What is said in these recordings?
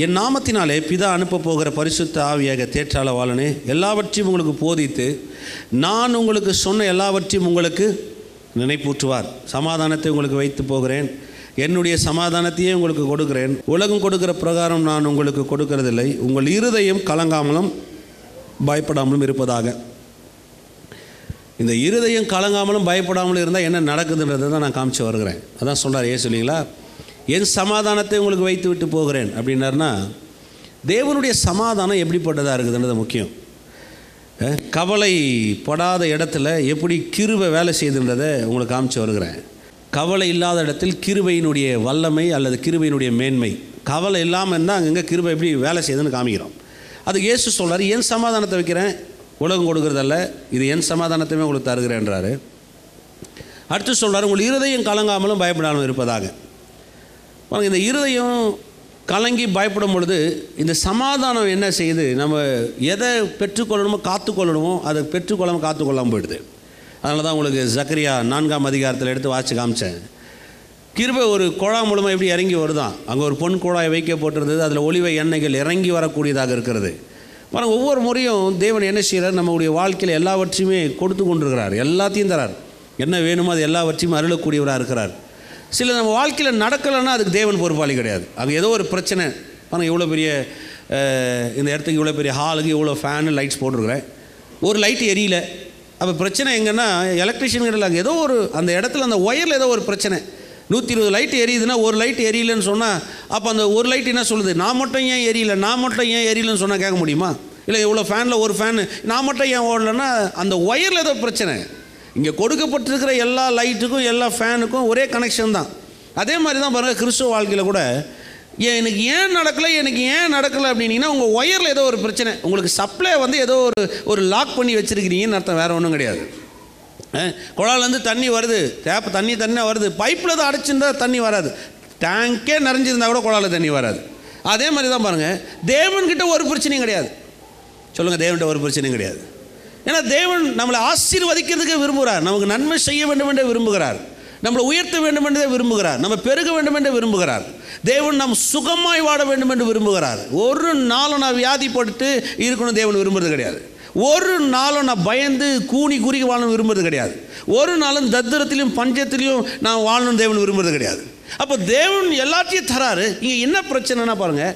என் நாமத்தினாலே பிதா அனுப்ப போகிற பரிசுத்த ஆவியாக தேற்றாளவாளனே எல்லாவற்றையும் உங்களுக்கு போதித்து நான் உங்களுக்கு சொன்ன எல்லாவற்றையும் உங்களுக்கு நினைப்பூற்றுவார். சமாதானத்தை உங்களுக்கு வைத்து போகிறேன், என்னுடைய சமாதானத்தையே உங்களுக்கு கொடுக்கிறேன். உலகம் கொடுக்கிற பிரகாரம் நான் உங்களுக்கு கொடுக்கறதில்லை. உங்கள் இருதயம் கலங்காமலும் பயப்படாமலும் இருப்பதாக. இந்த இருதயம் கலங்காமலும் பயப்படாமலும் இருந்தால் என்ன நடக்குதுன்றதை தான் நான் காமிச்சு வருகிறேன். அதான் சொல்கிறார் ஏசு இல்லைங்களா, என் சமாதானத்தை உங்களுக்கு வைத்து விட்டு போகிறேன் அப்படின்னாருன்னா, தேவனுடைய சமாதானம் எப்படிப்பட்டதாக இருக்குதுன்றது முக்கியம். கவலைப்படாத இடத்துல எப்படி கிருபை வேலை செய்துன்றதை உங்களுக்கு காமிச்சு வருகிறேன். கவலை இல்லாத இடத்தில் கிருபையினுடைய வல்லமை அல்லது கிருபையினுடைய மேன்மை. கவலை இல்லாமல் இருந்தால் அங்கங்கே கிருபை எப்படி வேலை செய்யுதுன்னு காமிக்கிறோம். அது இயேசு சொல்கிறார், என் சமாதானத்தை வைக்கிறேன், உலகம் கொடுக்குறதல்ல, இது என் சமாதானத்தையுமே உங்களுக்கு தருகிறேன்றாரு. அடுத்து சொல்கிறார், உங்கள் இருதயம் கலங்காமலும் பயப்படாமல் இருப்பதாக. இந்த இருதயம் கலங்கி பயப்படும் பொழுது இந்த சமாதானம் என்ன செய்யுது, நம்ம எதை பெற்றுக்கொள்ளணுமோ காத்துக்கொள்ளணுமோ அதை பெற்றுக்கொள்ளாமல் காத்துக்கொள்ளாமல் போயிடுது. அதனால தான் உங்களுக்கு ஜக்கரியா 4ஆம் அதிகாரத்தில் எடுத்து வாசித்து காமிச்சேன். கிருபை ஒரு குழாய் மூலமாக எப்படி இறங்கி வருதான், அங்கே ஒரு பொன் குழாய் வைக்கப்பட்டிருந்தது, அதில் ஒலிவ எண்ணெய்கள் இறங்கி வரக்கூடியதாக இருக்கிறது. பாருங்கள், ஒவ்வொரு முறையும் தேவன் என்ன செய்கிறார், நம்முடைய வாழ்க்கையில் எல்லாவற்றையுமே கொடுத்து கொண்டிருக்கிறார், எல்லாத்தையும் தரார். என்ன வேணுமோ அது எல்லாவற்றையும் அருளக்கூடியவராக இருக்கிறார். சில நம்ம வாழ்க்கையில் நடக்கலைன்னா அதுக்கு தேவன் பொறுப்பாளி கிடையாது. அங்கே ஏதோ ஒரு பிரச்சனை. பாருங்கள், இவ்வளோ பெரிய இந்த இடத்துக்கு இவ்வளோ பெரிய ஹாலுக்கு இவ்வளோ ஃபேனு லைட்ஸ் போட்டிருக்கிறேன், ஒரு லைட் எரியல. அப்போ பிரச்சனை எங்கன்னா எலக்ட்ரிஷியன் கிடையாது, அங்கே ஏதோ ஒரு அந்த இடத்துல அந்த ஒயரில் ஏதோ ஒரு பிரச்சனை. 120 லைட் எரியுதுன்னா ஒரு லைட் எரியலன்னு சொன்னால் அப்போ அந்த ஒரு லைட் என்ன சொல்லுது, நான் மட்டும் ஏன் எரியல, நான் மட்டும் ஏன் எரியலன்னு சொன்னால் கேட்க முடியுமா? இல்லை இவ்வளோ ஃபேனில் ஒரு ஃபேனு நான் மட்டும் ஏன் ஓடலைன்னா அந்த ஒயரில் ஏதோ பிரச்சனை. இங்கே கொடுக்கப்பட்டிருக்கிற எல்லா லைட்டுக்கும் எல்லா ஃபேனுக்கும் ஒரே கனெக்ஷன் தான். அதே மாதிரி தான் பாருங்கள், கிறிஸ்துவ வாழ்க்கையில் கூட எனக்கு ஏன் நடக்கலை அப்படின்னீங்கன்னா உங்கள் ஒயரில் ஏதோ ஒரு பிரச்சனை. உங்களுக்கு சப்ளை வந்து ஏதோ ஒரு லாக் பண்ணி வச்சுருக்கிறீங்கன்னு அர்த்தம், வேறு ஒன்றும் கிடையாது. குழாயிலேருந்து தண்ணி வருது, டேப் தண்ணி வருது, பைப்பில் தான் அடைச்சிருந்தா தண்ணி வராது, டேங்கே நிறைஞ்சிருந்தா கூட குழாயில் தண்ணி வராது. அதே மாதிரி தான் பாருங்கள், தேவன்கிட்ட ஒரு பிரச்சனையும் கிடையாது. சொல்லுங்கள், தேவன்கிட்ட ஒரு பிரச்சனையும் கிடையாது. ஏன்னா தேவன் நம்மளை ஆசீர்வதிக்கிறதுக்கு விரும்புகிறார், நமக்கு நன்மை செய்ய வேண்டும் என்றே விரும்புகிறார், நம்மளை உயர்த்த வேண்டும் என்றே விரும்புகிறார், நம்ம பெருக வேண்டும் என்றே விரும்புகிறார். தேவன் நாம் சுகமாய் வாழ வேண்டும் என்று விரும்புகிறார். ஒரு நாளும் நான் வியாதிப்பட்டு இருக்கணும் தேவன் விரும்புறது கிடையாது. ஒரு நாளும் நான் பயந்து கூனி குறுகி வாழணும் விரும்புறது கிடையாது. ஒரு நாளும் தத்திரத்திலையும் பஞ்சத்திலையும் நான் வாழணும் தேவன் விரும்புறது கிடையாது. அப்போ தேவன் எல்லாத்தையும் தராரு. இங்கே என்ன பிரச்சனைனா பாருங்கள்,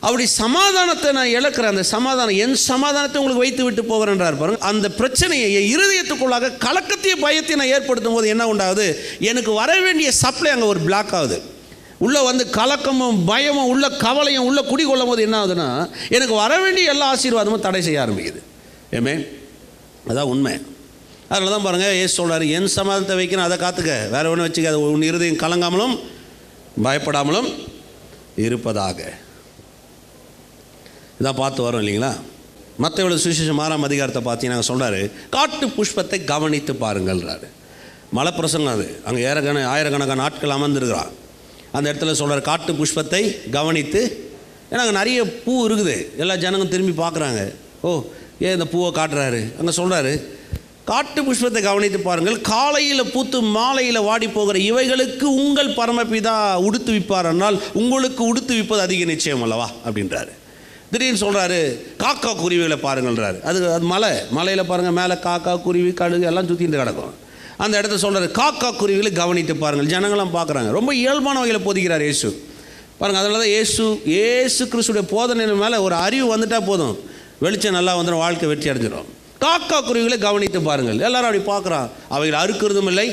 அப்படி சமாதானத்தை நான் இழக்கிறேன், அந்த சமாதானம் என் சமாதானத்தை உங்களுக்கு வைத்து விட்டு போகிறேன்றார் பாருங்கள். அந்த பிரச்சனையை என் இருதயத்துக்குள்ளாக கலக்கத்தையும் பயத்தையும் நான் ஏற்படுத்தும் போது என்ன உண்டாகுது, எனக்கு வர வேண்டிய சப்ளை அங்கே ஒரு பிளாக் ஆகுது. உள்ளே வந்து கலக்கமும் பயமும் உள்ள கவலையும் உள்ளே குடிக்கொள்ளும் போது என்ன ஆகுதுன்னா எனக்கு வர வேண்டிய எல்லா ஆசீர்வாதமும் தடை செய்ய ஆரம்பிக்குது. ஏமே, அதான் உண்மை. அதனால தான் பாருங்கள், ஏசு சொல்கிறார், என் சமாதானத்தை வைக்கணும், அதை காத்துக்க, வேறு ஒன்றும் வச்சுக்காது, உன் இருதயம் கலங்காமலும் பயப்படாமலும் இருப்பதாக. இதான் பார்த்து வரோம் இல்லைங்களா. மத்தேயு சுவிசேஷம் 6ஆம் அதிகாரத்தை பார்த்தீங்கன்னா சொல்கிறாரு, காட்டு புஷ்பத்தை கவனித்து பாருங்கள்ன்றாரு. மலை பிரசங்கம் அது. அங்கே ஆயிரக்கணக்கான ஆட்கள் அமர்ந்துருக்கிறான். அந்த இடத்துல சொல்கிறார், காட்டு புஷ்பத்தை கவனித்து. ஏன்னா அங்கே நிறைய பூ இருக்குது, எல்லா ஜனங்களும் திரும்பி பார்க்குறாங்க. ஓ, ஏன் இந்த பூவை காட்டுறாரு? அங்கே சொல்கிறாரு, காட்டு புஷ்பத்தை கவனித்து பாருங்கள், காலையில் பூத்து மாலையில் வாடி போகிற இவைகளுக்கு உங்கள் பரமபிதா உடுத்து விப்பார், ஆனால் உங்களுக்கு உடுத்து விப்பது அதிக நிச்சயம் அல்லவா அப்படின்றாரு. திடீர்னு சொல்கிறாரு, காக்கா குருவிகளை பாருங்கள்ன்றாரு. அது மலையில் பாருங்கள், மேலே காக்கா குருவி கழுகு எல்லாம் சுற்றிட்டு கிடக்கும். அந்த இடத்த சொல்கிறாரு, காக்கா குருவிகளை கவனித்து பாருங்கள். ஜனங்களாம் பார்க்குறாங்க. ரொம்ப இயல்பான வகையில் போதிக்கிறார் இயேசு பாருங்கள். அதனால தான் இயேசு கிறிஸ்துடைய போதனை மேலே ஒரு அறிவு வந்துட்டால் போதும், வெளிச்சம் நல்லா வந்துடும், வாழ்க்கை வெற்றி அடைஞ்சிடும். காக்கா குருவிகளை கவனித்து பாருங்கள். எல்லாரும் அப்படி பார்க்குறான். அவைகள் அறுக்கிறதும் இல்லை,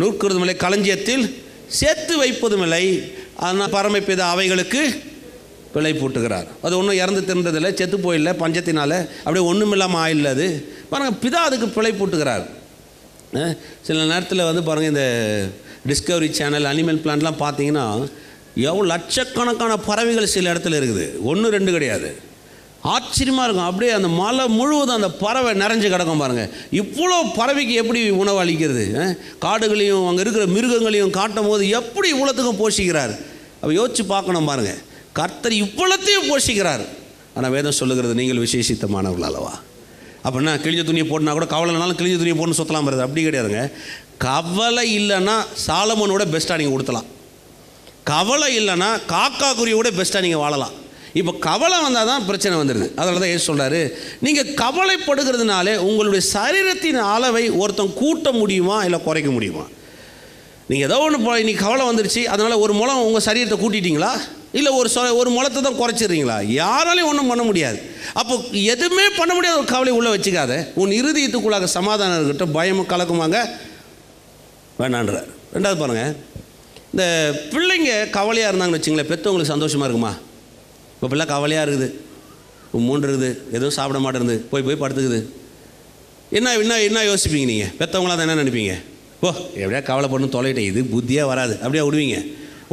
நூற்கிறதும் இல்லை, களஞ்சியத்தில் சேர்த்து வைப்பதும் இல்லை, ஆனால் பரமபிதா அவைகளுக்கு பிழை பூட்டுகிறார். அது ஒன்றும் இறந்து தின்றதில்லை, செத்து போயில்லை, பஞ்சத்தினால அப்படியே ஒன்றும் இல்லாமல் ஆயில்லை. அது பாருங்கள், பிதா அதுக்கு பிழை பூட்டுகிறார். சில நேரத்தில் வந்து பாருங்கள், இந்த டிஸ்கவரி சேனல் அனிமல் பிளான்ட்லாம் பார்த்தீங்கன்னா எவ்வளோ லட்சக்கணக்கான பறவைகள் சில இடத்துல இருக்குது, 1-2 கிடையாது. ஆச்சரியமாக இருக்கும். அப்படியே அந்த மலை முழுவதும் அந்த பறவை நிறைஞ்சு கிடக்கும் பாருங்கள். இவ்வளோ பறவைக்கு எப்படி உணவு அளிக்கிறது? காடுகளையும் அங்கே இருக்கிற மிருகங்களையும் காட்டும் போது எப்படி இவ்வளோத்துக்கும் போஷிக்கிறார்? அப்போ யோசித்து பார்க்கணும் பாருங்கள். கர்த்தர் இவ்வளோத்தையும் போஷிக்கிறார். ஆனால் வேதம் சொல்லுகிறது, நீங்கள் விசேஷித்தமானவர்கள் அல்லவா. அப்படின்னா கிழிஞ்ச துணியை போட்டுனா கூட கவலைனாலும் கிழிஞ்ச துணியை போட்டுன்னு சுற்றலாம் வருது. அப்படி கிடையாதுங்க. கவலை இல்லைன்னா சாலமோனோட பெஸ்ட்டாக நீங்கள் கொடுத்தலாம். கவலை இல்லைன்னா காக்கா குருவி கூட பெஸ்ட்டாக நீங்கள் வாழலாம். இப்போ கவலை வந்தால் தான் பிரச்சனை வந்துடுது. அதனால தான் ஏசு சொல்கிறாரு, நீங்கள் கவலைப்படுகிறதுனாலே உங்களுடைய சரீரத்தின் அளவை ஒருத்தன் கூட்ட முடியுமா இல்லை குறைக்க முடியுமா? நீங்கள் ஏதோ ஒன்று இன்னைக்கு கவலை வந்துருச்சு, அதனால் ஒரு முளம் உங்கள் சரீரத்தை கூட்டிட்டீங்களா, இல்லை ஒரு முளத்தை தான் குறைச்சிடுறீங்களா? யாராலையும் ஒன்றும் பண்ண முடியாது. அப்போ எதுவுமே பண்ண முடியாத ஒரு கவலை உள்ளே வச்சுக்காத. உன் இருதயத்துக்குள்ளாக சமாதானம் இருக்கட்டும், பயமும் கலக்குமாங்க வேணான்றார். ரெண்டாவது பாருங்கள், இந்த பிள்ளைங்க கவலையாக இருந்தாங்கன்னு வச்சுங்களேன், பெற்றவங்களுக்கு சந்தோஷமாக இருக்குமா? இப்போ பிள்ளை கவலையாக இருக்குது, மூன்று இருக்குது, எதுவும் சாப்பிட மாட்டேருந்து, போய் படுத்துக்குது, என்ன யோசிப்பீங்க நீங்கள்? பெற்றவங்களாம் தான் என்ன நினைப்பீங்க? ஓ எப்படியா கவலைப்படணும் தொலைட்டேன், இது புத்தியாக வராது, அப்படியே விடுவீங்க.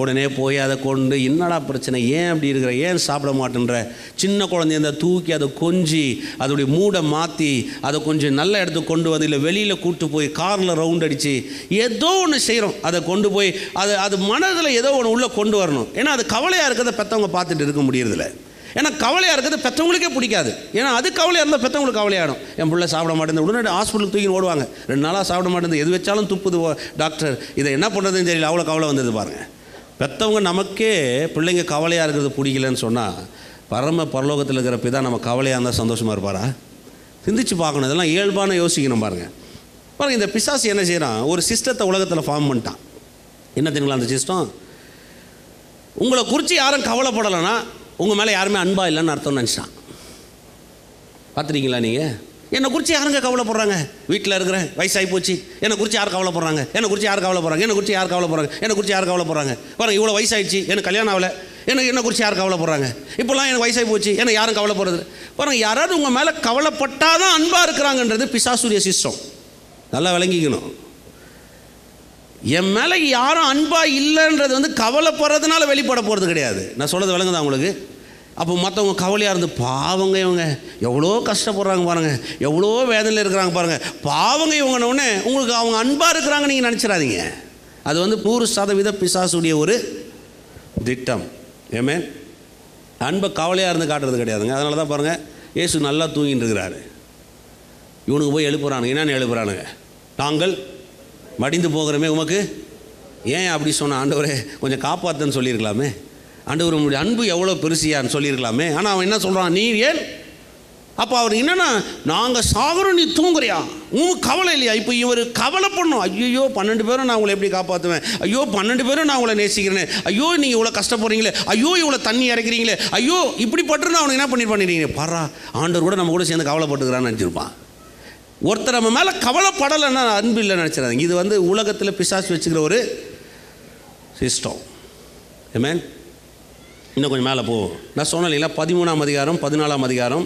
உடனே போய் அதை கொண்டு என்னடா பிரச்சனை, ஏன் அப்படி இருக்கிற, ஏன் சாப்பிட மாட்டேன்ற, சின்ன குழந்தைய அந்த தூக்கி அதை கொஞ்சி அதோடைய மூடை மாற்றி அதை கொஞ்சம் நல்ல இடத்துக்கு கொண்டு வந்து, இல்லை வெளியில் கூப்பிட்டு போய் காரில் ரவுண்ட் அடித்து ஏதோ ஒன்று செய்கிறோம், அதை கொண்டு போய் அது மனதில் ஏதோ ஒன்று உள்ளே கொண்டு வரணும். ஏன்னா அது கவலையாக இருக்கிறத பெற்றவங்க பார்த்துட்டு இருக்க முடியறதில்ல. ஏன்னா கவலையாக இருக்கிறது பெற்றவங்களுக்கே பிடிக்காது. ஏன்னா அது கவலையாக இருந்தால் பெற்றவங்களுக்கு கவலையாகிடும். என் பிள்ளை சாப்பிட மாட்டேங்குது, உடனே ஹாஸ்பிட்டலுக்கு தூக்கி ஓடுவாங்க. 2 நாளாக சாப்பிட மாட்டேங்குது, எது வச்சாலும் துப்புது டாக்டர், இதை என்ன பண்ணுறதுன்னு தெரியல, அவ்வளோ கவலை வந்தது பாருங்கள். பெற்றவங்க நமக்கே பிள்ளைங்க கவலையாக இருக்கிறது பிடிக்கலன்னு சொன்னால், பரலோகத்தில் இருக்கிற பிதா நம்ம கவலையாக இருந்தால் சந்தோஷமாக இருப்பாரா? சிந்திச்சு பார்க்கணும். இதெல்லாம் இயல்பான யோசிக்கணும். பாருங்கள் இந்த பிசாசு என்ன செய்கிறான், ஒரு சிஸ்டத்தை உலகத்தில் ஃபார்ம் பண்ணிட்டான். என்ன தெரியுங்களா அந்த சிஸ்டம்? உங்களை குறித்து யாரும் கவலைப்படலைன்னா உங்கள் மேலே யாருமே அன்பா இல்லைன்னு அர்த்தம்னு நினச்சிட்டான். பார்த்துருக்கீங்களா நீங்கள்? என்னை குறித்து யாருங்க கவலைப்படுறாங்க? வீட்டில் இருக்கிறேன், வயசாகி போச்சு, என்னை குறித்து யார் கவலைப்படுறாங்க? என்னை குறித்து யார் கவலைப்படுறாங்க? என்னை குறித்து யார் கவலைப்படுறாங்க? என்னை குறித்து யார் கவலைப்படுறாங்க? பாருங்கள், இவ்வளோ வயசாகிடுச்சு, எனக்கு கல்யாணம் ஆகலை, என்னை குறித்து யார் கவலைப்படுறாங்க? இப்போல்லாம் எனக்கு வயசாகி போச்சு, என்னை யாரும் கவலைப்படுறது? பாருங்கள், யாராவது உங்கள் மேலே கவலைப்பட்டால் தான் அன்பாக இருக்கிறாங்கன்றது பிசாசுடைய சிஸ்டம். நல்லா விளங்கிக்கணும். என் மேலே யாரும் அன்பாக இல்லைன்றது கவலைப்படுறதுனால வெளிப்பட போகிறது கிடையாது. நான் சொல்கிறது விளங்குதா உங்களுக்கு? அப்போ மற்றவங்க கவலையாக இருந்து, பாவங்க இவங்க எவ்வளோ கஷ்டப்படுறாங்க பாருங்கள், எவ்வளோ வேதனையில் இருக்கிறாங்க பாருங்கள், பாவங்க இவங்கன்னொடனே உங்களுக்கு அவங்க அன்பாக இருக்கிறாங்க நீங்கள் நினச்சிடாதீங்க. அது 100% பிசாசுடைய ஒரு திட்டம். ஏமே அன்பை கவலையாக இருந்து காட்டுறது கிடையாதுங்க. அதனால தான் பாருங்கள், இயேசு நல்லா தூங்கிட்டு இருக்கிறாரு, இவனுக்கு போய் எழுப்புறானுங்க. என்னென்னு எழுப்புறானுங்க? நாங்கள் மடிந்து போகிறோமே உமக்கு ஏன் அப்படி சொன்ன ஆண்டவரே, கொஞ்சம் காப்பாற்றுன்னு சொல்லியிருக்கலாமே, ஆண்டவர் உங்களுடைய அன்பு எவ்வளோ பெருசியான்னு சொல்லியிருக்கலாமே. ஆனால் அவன் என்ன சொல்கிறான், நீ ஏன்? அப்போ அவர் என்னென்னா, நாங்கள் சாகுறோம், நீ தூங்குறியா, உங்களுக்கு கவலை இல்லையா? இப்போ இவர் கவலை பண்ணும், ஐயோ 12 பேரும் நான் உங்களை எப்படி காப்பாற்றுவேன், ஐயோ 12 பேரும் நான் உங்களை நேசிக்கிறேன், ஐயோ நீங்கள் இவ்வளோ கஷ்டப்படுறீங்களே, ஐயோ இவ்வளோ தண்ணி இறக்கிறீங்களே, ஐயோ இப்படி பட்டுருந்தா அவனுக்கு என்ன பண்ணிடுறீங்க பாரா, ஆண்டவர் கூட நம்ம கூட சேர்ந்து கவலைப்பட்டுக்கிறான்னு நினச்சிருப்பான். ஒருத்தர் நம்ம மேலே கவலைப்படலைன்னா அன்பு இல்லைன்னு நினச்சிடாதீங்க. இது உலகத்தில் பிசாசு வச்சுக்கிற ஒரு சிஸ்டம். ஆமென். இன்னும் கொஞ்சம் மேலே போவோம். நான் சொன்னேன் இல்லைங்களா, 13ஆம் அதிகாரம், 14ஆம் அதிகாரம்,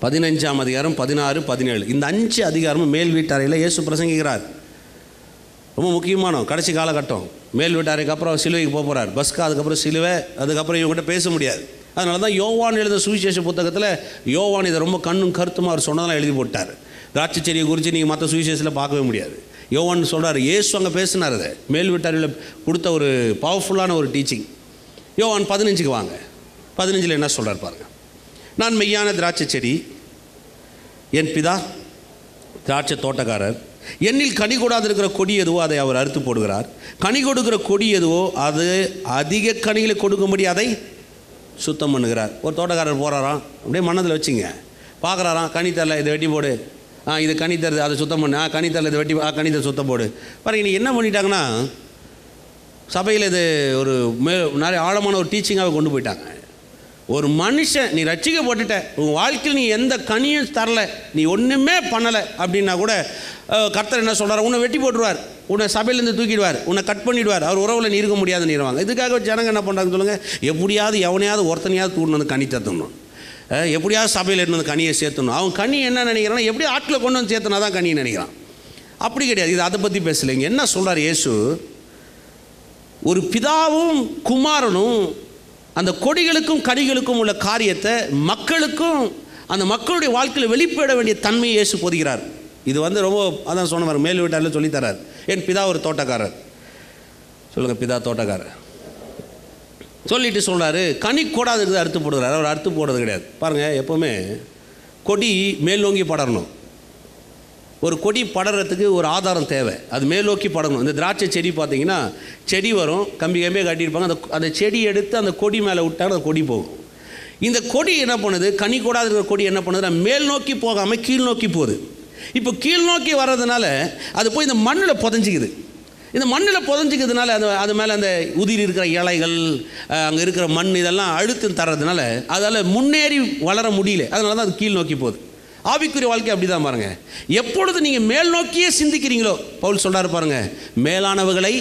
15ஆம் அதிகாரம், 16, 17 இந்த 5 அதிகாரமும் மேல் வீட்டறையில் இயேசு பிரசங்கிக்கிறார். ரொம்ப முக்கியமான கடைசி காலகட்டம். மேல் வீட்டறைக்கு அப்புறம் சிலுவைக்கு போக போகிறார். பஸ்கா, அதுக்கப்புறம் சிலுவை, அதுக்கப்புறம் இவங்ககிட்ட பேச முடியாது. அதனால தான் யோவான் எழுத சுவிசேஷ புத்தகத்தில் யோவான் இதை ரொம்ப கண்ணும் கருத்துமாக அவர் சொன்னதெல்லாம் எழுதி போட்டார். திராட்சை செடியை குறித்து நீங்கள் மற்ற சுவிசேஷத்தில் பார்க்கவே முடியாது. யோவான் சொல்கிறார், இயேசு அங்கே பேசினார், அதை மேல் வீட்டறையில் கொடுத்த ஒரு பவர்ஃபுல்லான ஒரு டீச்சிங். யோவான் 15க்கு வாங்க. 15 என்ன சொல்கிறார் பாருங்கள். நான் மெய்யான திராட்சை செடி, என் பிதா திராட்சை தோட்டக்காரர், என்னில் கனி கூடாது இருக்கிற கொடி எதுவோ அதை அவர் அறுத்து போடுகிறார், கனி கொடுக்குற கொடி எதுவோ அது அதிக கனிகளை கொடுக்கும்படி அதை சுத்தம் பண்ணுகிறார். ஒரு தோட்டக்காரர் போகிறாராம், அப்படியே மனதில் வச்சுங்க, பார்க்குறாராம், கனி தரல, இதை வெட்டி போடு, இது கனி தருது, அதை சுத்தம் பண்ணு, கனி தரல, இதை வெட்டி, கனி தர சுத்தம் போடு. பாருங்க, நீ என்ன பண்ணிட்டாங்கன்னா, சபையில் இது ஒரு நிறைய ஆழமான ஒரு டீச்சிங்காக கொண்டு போயிட்டாங்க. ஒரு மனுஷன் நீ ரட்சிக்கப்பட்டுட்ட, உங்கள் வாழ்க்கையில் நீ எந்த கனியும் தரலை, நீ ஒன்றுமே பண்ணலை அப்படின்னா கூட கர்த்தர் என்ன சொல்கிறார், உன்னை வெட்டி போட்டுருவார், உன்னை சபையிலேருந்து தூக்கிடுவார், உன்னை கட் பண்ணிவிடுவார், அவர் உறவில் நீ இருக்க முடியாதுன்னு இருவாங்க. இதுக்காக ஜனங்க என்ன பண்ணுறாங்க சொல்லுங்கள், எப்படியாவது எவனையாவது ஒருத்தனையாவது தூண்டு வந்து கனி தரணும், எப்படியாவது சபையில் இருந்து வந்து கனியை சேர்த்தணும். அவன் கனி என்ன நினைக்கிறான்னா, எப்படி ஆட்களை கொண்டு வந்து சேர்த்தனா தான் கனியை நினைக்கிறான். அப்படி கிடையாது. இது அதை பற்றி பேசலைங்க. என்ன சொல்கிறார் இயேசு, ஒரு பிதாவும் குமாரனும் அந்த கொடிகளுக்கும் கனிகளுக்கும் உள்ள காரியத்தை மக்களுக்கும் அந்த மக்களுடைய வாழ்க்கையில் வெளிப்பட வேண்டிய தன்மையை இயேசு போதிக்கிறார். இது ரொம்ப அதான் சொன்னவர், மேல் வீட்டாரில் சொல்லித்தரார். என் பிதா ஒரு தோட்டக்காரர், சொல்லுங்கள், பிதா தோட்டக்காரர் சொல்லிட்டு சொல்கிறாரு, கனி கூடாது இருக்குது அறுத்து போடுகிறார். அவர் அறுத்து போடுறது கிடையாது. பாருங்கள், எப்போவுமே கொடி மேல் நோங்கி படரணும். ஒரு கொடி படறதுக்கு ஒரு ஆதாரம் தேவை, அது மேல் நோக்கி படணும். இந்த திராட்சை செடி பார்த்தீங்கன்னா செடி வரும், கம்பி கம்பியாக கட்டியிருப்பாங்க, அந்த செடி எடுத்து அந்த கொடி மேலே விட்டாங்க, அந்த கொடி போகும். இந்த கொடி என்ன பண்ணுது, கனி கூடாத இருக்கிற கொடி என்ன பண்ணுதுன்னா மேல் நோக்கி போகாமல் கீழ் நோக்கி போகுது. இப்போ கீழ் நோக்கி வர்றதுனால அது போய் இந்த மண்ணில் புதஞ்சிக்குது. இந்த மண்ணில் புதஞ்சிக்கிறதுனால அது மேலே அந்த உதிரி இருக்கிற இலைகள், அங்கே இருக்கிற மண் இதெல்லாம் அழுத்தம் தர்றதுனால அதால் முன்னேறி வளர முடியல. அதனால தான் அது கீழ் நோக்கி போகுது. ஆவிக்குரிய வாழ்க்கை அப்படி தான் பாருங்கள். எப்பொழுது நீங்கள் மேல் நோக்கியே சிந்திக்கிறீங்களோ, பவுல் சொல்கிறாரு பாருங்கள், மேலானவர்களை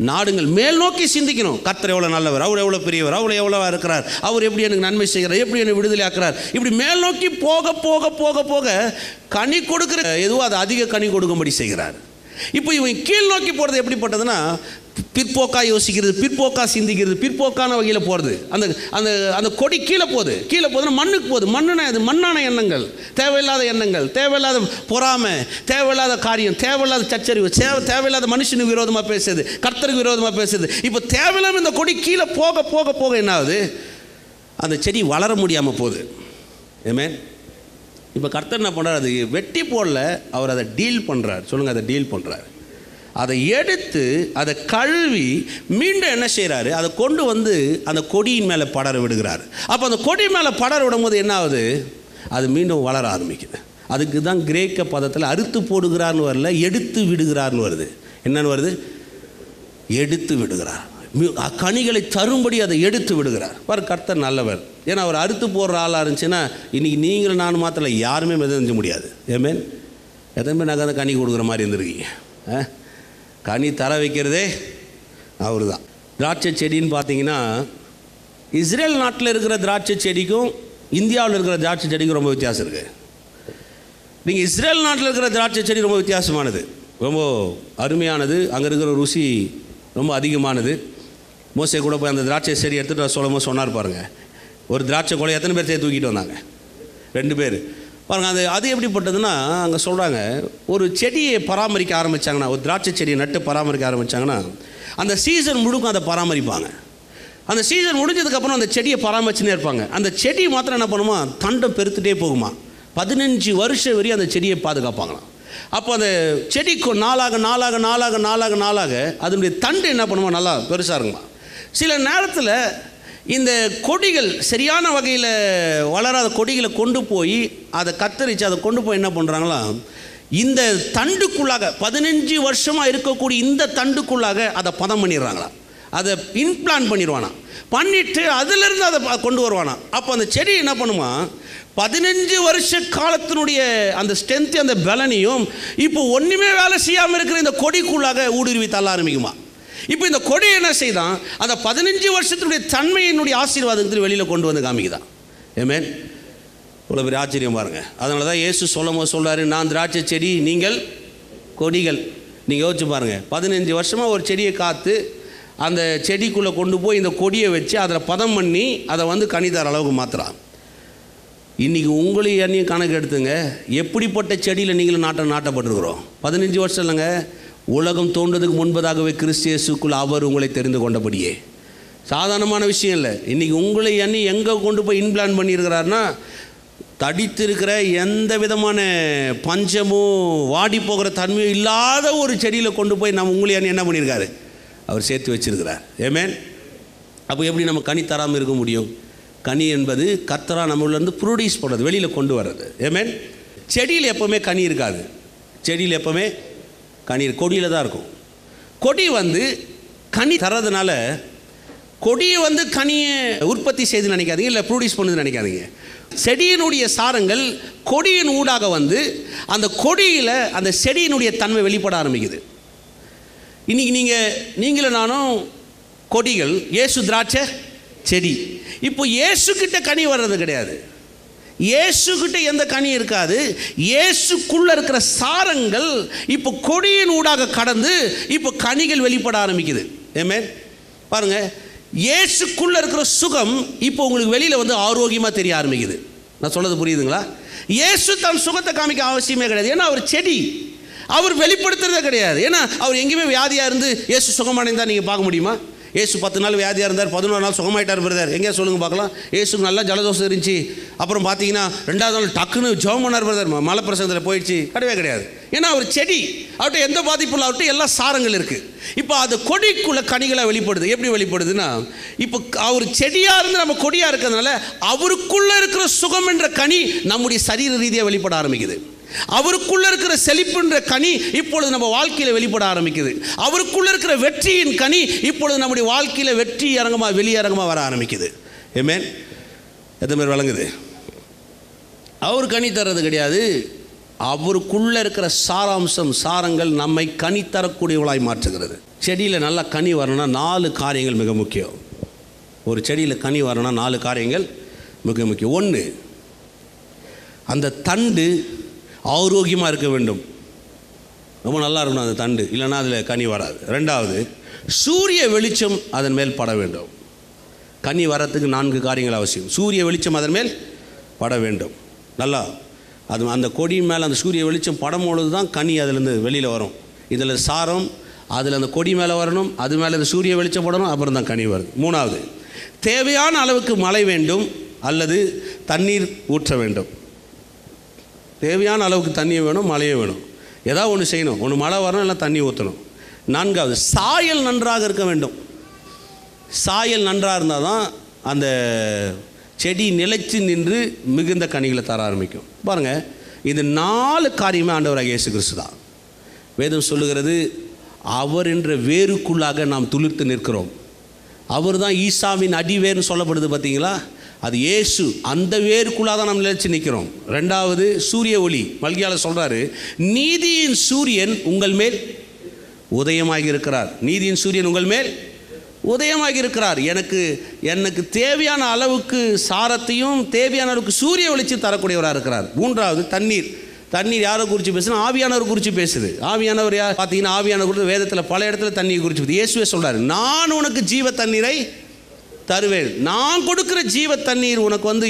நாடுங்கள். மேல் நோக்கி சிந்திக்கணும். கர்த்தர் எவ்வளோ நல்லவர், அவர் எவ்வளோ பெரியவர், அவர் எவ்வளோ இருக்கிறார், அவர் எப்படி எனக்கு நன்மை செய்கிறார், எப்படி என்னை விடுதலை ஆக்குறார். இப்படி மேல் நோக்கி போக போக போக போக கனி கொடுக்குற எதுவோ அது அதிக கனி கொடுக்கும்படி செய்கிறார். இப்போ இவன் கீழ் நோக்கி போகிறது எப்படிப்பட்டதுன்னா, பிற்போக்காக யோசிக்கிறது, பிற்போக்காக சிந்திக்கிறது, பிற்போக்கான வகையில் போகிறது. அந்த அந்த அந்த கொடி கீழே போகுதுன்னா மண்ணுக்கு போகுது. மண்ணுனா அது மண்ணான எண்ணங்கள், தேவையில்லாத எண்ணங்கள், தேவையில்லாத பொறாமை, தேவையில்லாத காரியம், தேவையில்லாத சச்சரிவு, தேவையில்லாத மனுஷனுக்கு விரோதமாக பேசுது, கர்த்தருக்கு விரோதமாக பேசுது. இப்போ தேவையில்லாமல் இந்த கொடி கீழே போக போக போக என்ன ஆகுது, அந்த செடி வளர முடியாமல் போகுது. ஆமென். இப்போ கர்த்தர் என்ன பண்ணுறார், அது வெட்டி போடல, அவர் அதை டீல் பண்ணுறார். சொல்லுங்கள், அதை டீல் பண்ணுறார். அதை எடுத்து அதை கழுவி மீண்டும் என்ன செய்கிறாரு, அதை கொண்டு வந்து அந்த கொடியின் மேலே படர விடுகிறார். அப்போ அந்த கொடி மேலே படர விடும்போது என்ன ஆகுது, அது மீண்டும் வளர ஆரம்பிக்குது. அதுக்கு தான் கிரேக்க பதத்தில் அறுத்து போடுகிறார்னு வரல, எடுத்து விடுகிறார்னு வருது. என்னன்னு வருது, எடுத்து விடுகிறார். கனிகளை தரும்படி அதை எடுத்து விடுகிறார். பாரு, கர்த்தர் நல்லவர். ஏன்னா அவர் அறுத்து போடுற ஆளாக இருந்துச்சுன்னா இன்றைக்கி நீங்கள் நான் மாத்திரம் யாருமே மிதஞ்ச முடியாது. ஏமேன். எத்தனை பேர் நாங்கள் கனி கொடுக்குற மாதிரி இருந்திருக்கீங்க. கனி தர வைக்கிறதே அவர் தான். திராட்சை செடின்னு பார்த்தீங்கன்னா இஸ்ரேல் நாட்டில் இருக்கிற திராட்சை செடிக்கும் இந்தியாவில் இருக்கிற திராட்சை செடிக்கும் ரொம்ப வித்தியாசம் இருக்குது. நீங்கள் இஸ்ரேல் நாட்டில் இருக்கிற திராட்சை செடி ரொம்ப வித்தியாசமானது, ரொம்ப அருமையானது, அங்கே இருக்கிற ருசி ரொம்ப அதிகமானது. மோசே கூட போய் அந்த திராட்சை செடி எடுத்துகிட்டு சொல்லும்போது சொன்னார் பாருங்கள், ஒரு திராட்சை கொலை எத்தனை பேர் சேர்த்து தூக்கிட்டு வந்தாங்க, 2 பேர் பாருங்கள். அது எப்படிப்பட்டதுன்னா, அங்கே சொல்கிறாங்க, ஒரு செடியை பராமரிக்க ஆரம்பித்தாங்கன்னா, ஒரு திராட்சை செடியை நட்டு பராமரிக்க ஆரம்பித்தாங்கன்னா அந்த சீசன் முழுக்கும் அதை பராமரிப்பாங்க. அந்த சீசன் முடிஞ்சதுக்கப்புறம் அந்த செடியை பராமரிச்சுன்னே இருப்பாங்க. அந்த செடி மாத்திரம் என்ன பண்ணுமா, தண்டம் பெருத்துட்டே போகுமா, 15 வருஷம் வரையும் அந்த செடியை பாதுகாப்பாங்களாம். அப்போ அந்த செடிக்கு நாளாக நாளாக நாளாக நாளாக நாளாக அதனுடைய தண்டு என்ன பண்ணுமா, நல்லா பெருசாக இருக்குமா. சில நேரத்தில் இந்த கொடிகள் சரியான வகையில் வளராத கொடிகளை கொண்டு போய் அதை கத்தரித்து அதை கொண்டு போய் என்ன பண்ணுறாங்களா, இந்த தண்டுக்குள்ளாக 15 வருஷமாக இருக்கக்கூடிய இந்த தண்டுக்குள்ளாக அதை பதம் பண்ணிடுறாங்களா, அதை இன்பிளான்ட் பண்ணிடுவானா, பண்ணிவிட்டு அதிலிருந்து அதை கொண்டு வருவானா. அப்போ அந்த செடி என்ன பண்ணுமா, 15 வருஷ காலத்தினுடைய அந்த ஸ்ட்ரென்த்து அந்த பலனையும் இப்போ ஒன்றுமே வேலை செய்யாமல் இருக்கிற இந்த கொடிக்குள்ளாக ஊடுருவி தள்ள ஆரம்பிக்குமா. இப்போ இந்த கொடி என்ன செய்தான், அந்த 15 வருஷத்தினுடைய தன்மையினுடைய ஆசீர்வாதத்தில் வெளியில் கொண்டு வந்து காமிக்குதான். ஆமென். இவ்வளோ பெரிய ஆச்சரியம் பாருங்கள். அதனால தான் இயேசு சொல்கிறாரு, நான் திராட்சை செடி, நீங்கள் கொடிகள். நீங்கள் யோசிச்சு பாருங்கள், 15 வருஷமாக ஒரு செடியை காத்து அந்த செடிக்குள்ளே கொண்டு போய் இந்த கொடியை வச்சு அதில் பதம் பண்ணி அதை வந்து கனிதார அளவுக்கு மாற்றுறான். இன்றைக்கி உங்களையும் என்னையும் கணக்கு எடுத்துங்க, எப்படிப்பட்ட செடியில் நீங்களும் நாட்டப்பட்டிருக்கிறோம். 15 வருஷம் இல்லைங்க, உலகம் தோன்றதுக்கு முன்பதாகவே கிறிஸ்து இயேசுக்குள் அவர் உங்களை தெரிந்து கொண்டபடியே. சாதாரணமான விஷயம் இல்லை. இன்றைக்கி உங்களை எண்ணி எங்கே கொண்டு போய் இன்பிளான் பண்ணியிருக்கிறாருன்னா, தடித்திருக்கிற எந்த விதமான பஞ்சமும் வாடி போகிற தன்மையும் இல்லாத ஒரு செடியில் கொண்டு போய் நம்ம உங்களை எண்ணி என்ன பண்ணியிருக்காரு, அவர் சேர்த்து வச்சிருக்கிறார். ஆமென். அப்போ எப்படி நம்ம கனி தராமல் இருக்க முடியும்? கனி என்பது கர்த்தரா நம்மளேருந்து ப்ரொடியூஸ் பண்ணுறது, வெளியில் கொண்டு வர்றது. ஆமென். செடியில் எப்போவுமே கனி இருக்காது. செடியில் எப்போவுமே கனி கொடியில் தான் இருக்கும். கொடி வந்து கனி தர்றதுனால கொடியை வந்து கனியை உற்பத்தி செய்து நினைக்காதீங்க, இல்லை ப்ரொடியூஸ் பண்ணுது நினைக்காதீங்க. செடியினுடைய சாரங்கள் கொடியின் ஊடாக வந்து அந்த கொடியில் அந்த செடியினுடைய தன்மை வெளிப்பட ஆரம்பிக்குது. இன்றைக்கி நீங்களும் நானும் கொடிகள், இயேசு திராட்சை செடி. இப்போ இயேசுக்கிட்ட கனி வர்றது கிடையாது, இயேசுக்கிட்ட எந்த கனி இருக்காது. இயேசுக்குள்ளே இருக்கிற சாரங்கள் இப்போ கொடியின் ஊடாக கடந்து இப்போ கனிகள் வெளிப்பட ஆரம்பிக்குது. ஆமென். பாருங்கள், இயேசுக்குள்ளே இருக்கிற சுகம் இப்போ உங்களுக்கு வெளியில் வந்து ஆரோக்கியமாக தெரிய ஆரம்பிக்குது. நான் சொல்கிறது புரியுதுங்களா? இயேசு தன் சுகத்தை காமிக்க அவசியமே கிடையாது, ஏன்னா அவர் செடி, அவர் வெளிப்படுத்துறதே கிடையாது. ஏன்னா அவர் எங்கேயுமே வியாதியாக இருந்து இயேசு சுகமானதான் நீங்கள் பார்க்க முடியுமா? ஏசு 10 நாள் வியாதியாக இருந்தார், 11 நாள் சுகமாயிட்டார் பிரதர். எங்கேயா சொல்லுங்கள் பார்க்கலாம். ஏசுக்கு நல்லா ஜலதோஷம் இருந்துச்சு. அப்புறம் பார்த்தீங்கன்னா 2வது நாள் டக்குன்னு ஜெபம் பண்ணார் பிரதர், மலை பிரசங்கத்தில் போயிடுச்சு. கிடையவே கிடையாது. ஏன்னா அவர் செடி, அவர்கிட்ட எந்த பாதிப்பும் இல்லை, அவர்கிட்ட எல்லா சாரங்கள் இருக்குது. இப்போ அது கொடிக்குள்ள கனிகளாக வெளிப்படுது. எப்படி வெளிப்படுதுன்னா, இப்போ அவர் செடியாக இருந்து நம்ம கொடியாக இருக்கிறதுனால அவருக்குள்ளே இருக்கிற சுகம் என்ற கனி நம்முடைய சரீர ரீதியாக வெளிப்பட ஆரம்பிக்குது. அவருக்குள்ள இருக்கிற செழிப்புன்ற கனி இப்பொழுது நம்ம வாழ்க்கையில் வெளிப்பட ஆரம்பிக்குது. அவருக்குள்ள இருக்கிற வெற்றியின் கனி இப்பொழுது நம்முடைய வாழ்க்கையில் வெற்றி அரங்கமாக வெளியரங்கமாக வர ஆரம்பிக்குது. ஆமென். எத்தனை பேர் வழங்குது? அவர் கனி தர்றது கிடையாது, அவருக்குள்ள இருக்கிற சாரங்கள் நம்மை கனி தரக்கூடியவளாய் மாற்றுகிறது. செடியில் நல்லா கனி வரணும்னா 4 காரியங்கள் மிக முக்கியம். ஒரு செடியில் கனி வரணும்னா 4 காரியங்கள் மிக முக்கியம். 1, அந்த தண்டு ஆரோக்கியமாக இருக்க வேண்டும். ரொம்ப நல்லா இருக்கணும் அந்த தண்டு, இல்லைன்னா அதில் கனி வராது. 2வது, சூரிய வெளிச்சம் அதன் மேல் பட வேண்டும். கனி வரத்துக்கு 4 காரியங்கள் அவசியம். சூரிய வெளிச்சம் அதன் மேல் பட வேண்டும். நல்லா அது அந்த கொடி மேலே அந்த சூரிய வெளிச்சம் படும்பொழுது தான் கனி அதிலேருந்து வெளியில் வரும். இதில் சாரம் அதில் அந்த கொடி மேலே வரணும், அது மேலே அந்த சூரிய வெளிச்சம் படணும், அப்புறம் தான் கனி வருது. 3வது, தேவையான அளவுக்கு மழை வேண்டும் அல்லது தண்ணீர் ஊற்ற வேண்டும். தேவையான அளவுக்கு தண்ணியும் வேணும், மழையும் வேணும். ஏதாவது ஒன்று செய்யணும். ஒன்று மழை வரணும், இல்லை தண்ணி ஊற்றணும். 4வது, சாயல் நன்றாக இருக்க வேண்டும். சாயல் நன்றாக இருந்தால் தான் அந்த செடி நிலைச்சு நின்று மிகுந்த கனிகளை தர ஆரம்பிக்கும். பாருங்கள், இது 4 காரியமே ஆண்டவராக இயேசு கிறிஸ்து தான். வேதம் சொல்லுகிறது, அவர் என்ற வேருக்குள்ளாக நாம் துளிர்த்து நிற்கிறோம். அவர் தான் ஈசாவின் அடிவேர்னு சொல்லப்படுது. பார்த்தீங்களா? அது இயேசு. அந்த வேருக்குள்ளாக தான் நம்ம நிலைச்சு நிற்கிறோம். 2வது, சூரிய ஒளி. மல்கியால சொல்கிறாரு, நீதியின் சூரியன் உங்கள் மேல் உதயமாகி இருக்கிறார். நீதியின் சூரியன் உங்கள் மேல் உதயமாகி இருக்கிறார். எனக்கு தேவையான அளவுக்கு சாரத்தையும் தேவையான அளவுக்கு சூரிய வெளிச்சம் தரக்கூடியவராக இருக்கிறார். 3வது, தண்ணீர் யாரை குறித்து பேசுனா? ஆவியானவர் குறித்து பேசுது. ஆவியானவர் யார் பார்த்தீங்கன்னா, ஆவியானவர் குறித்து வேதத்தில் பல இடத்துல தண்ணியை குறித்து இயேசுவே சொல்கிறார், நான் உனக்கு ஜீவ தண்ணீரை தருவேன். நான் கொடுக்குற ஜீவ தண்ணீர் உனக்கு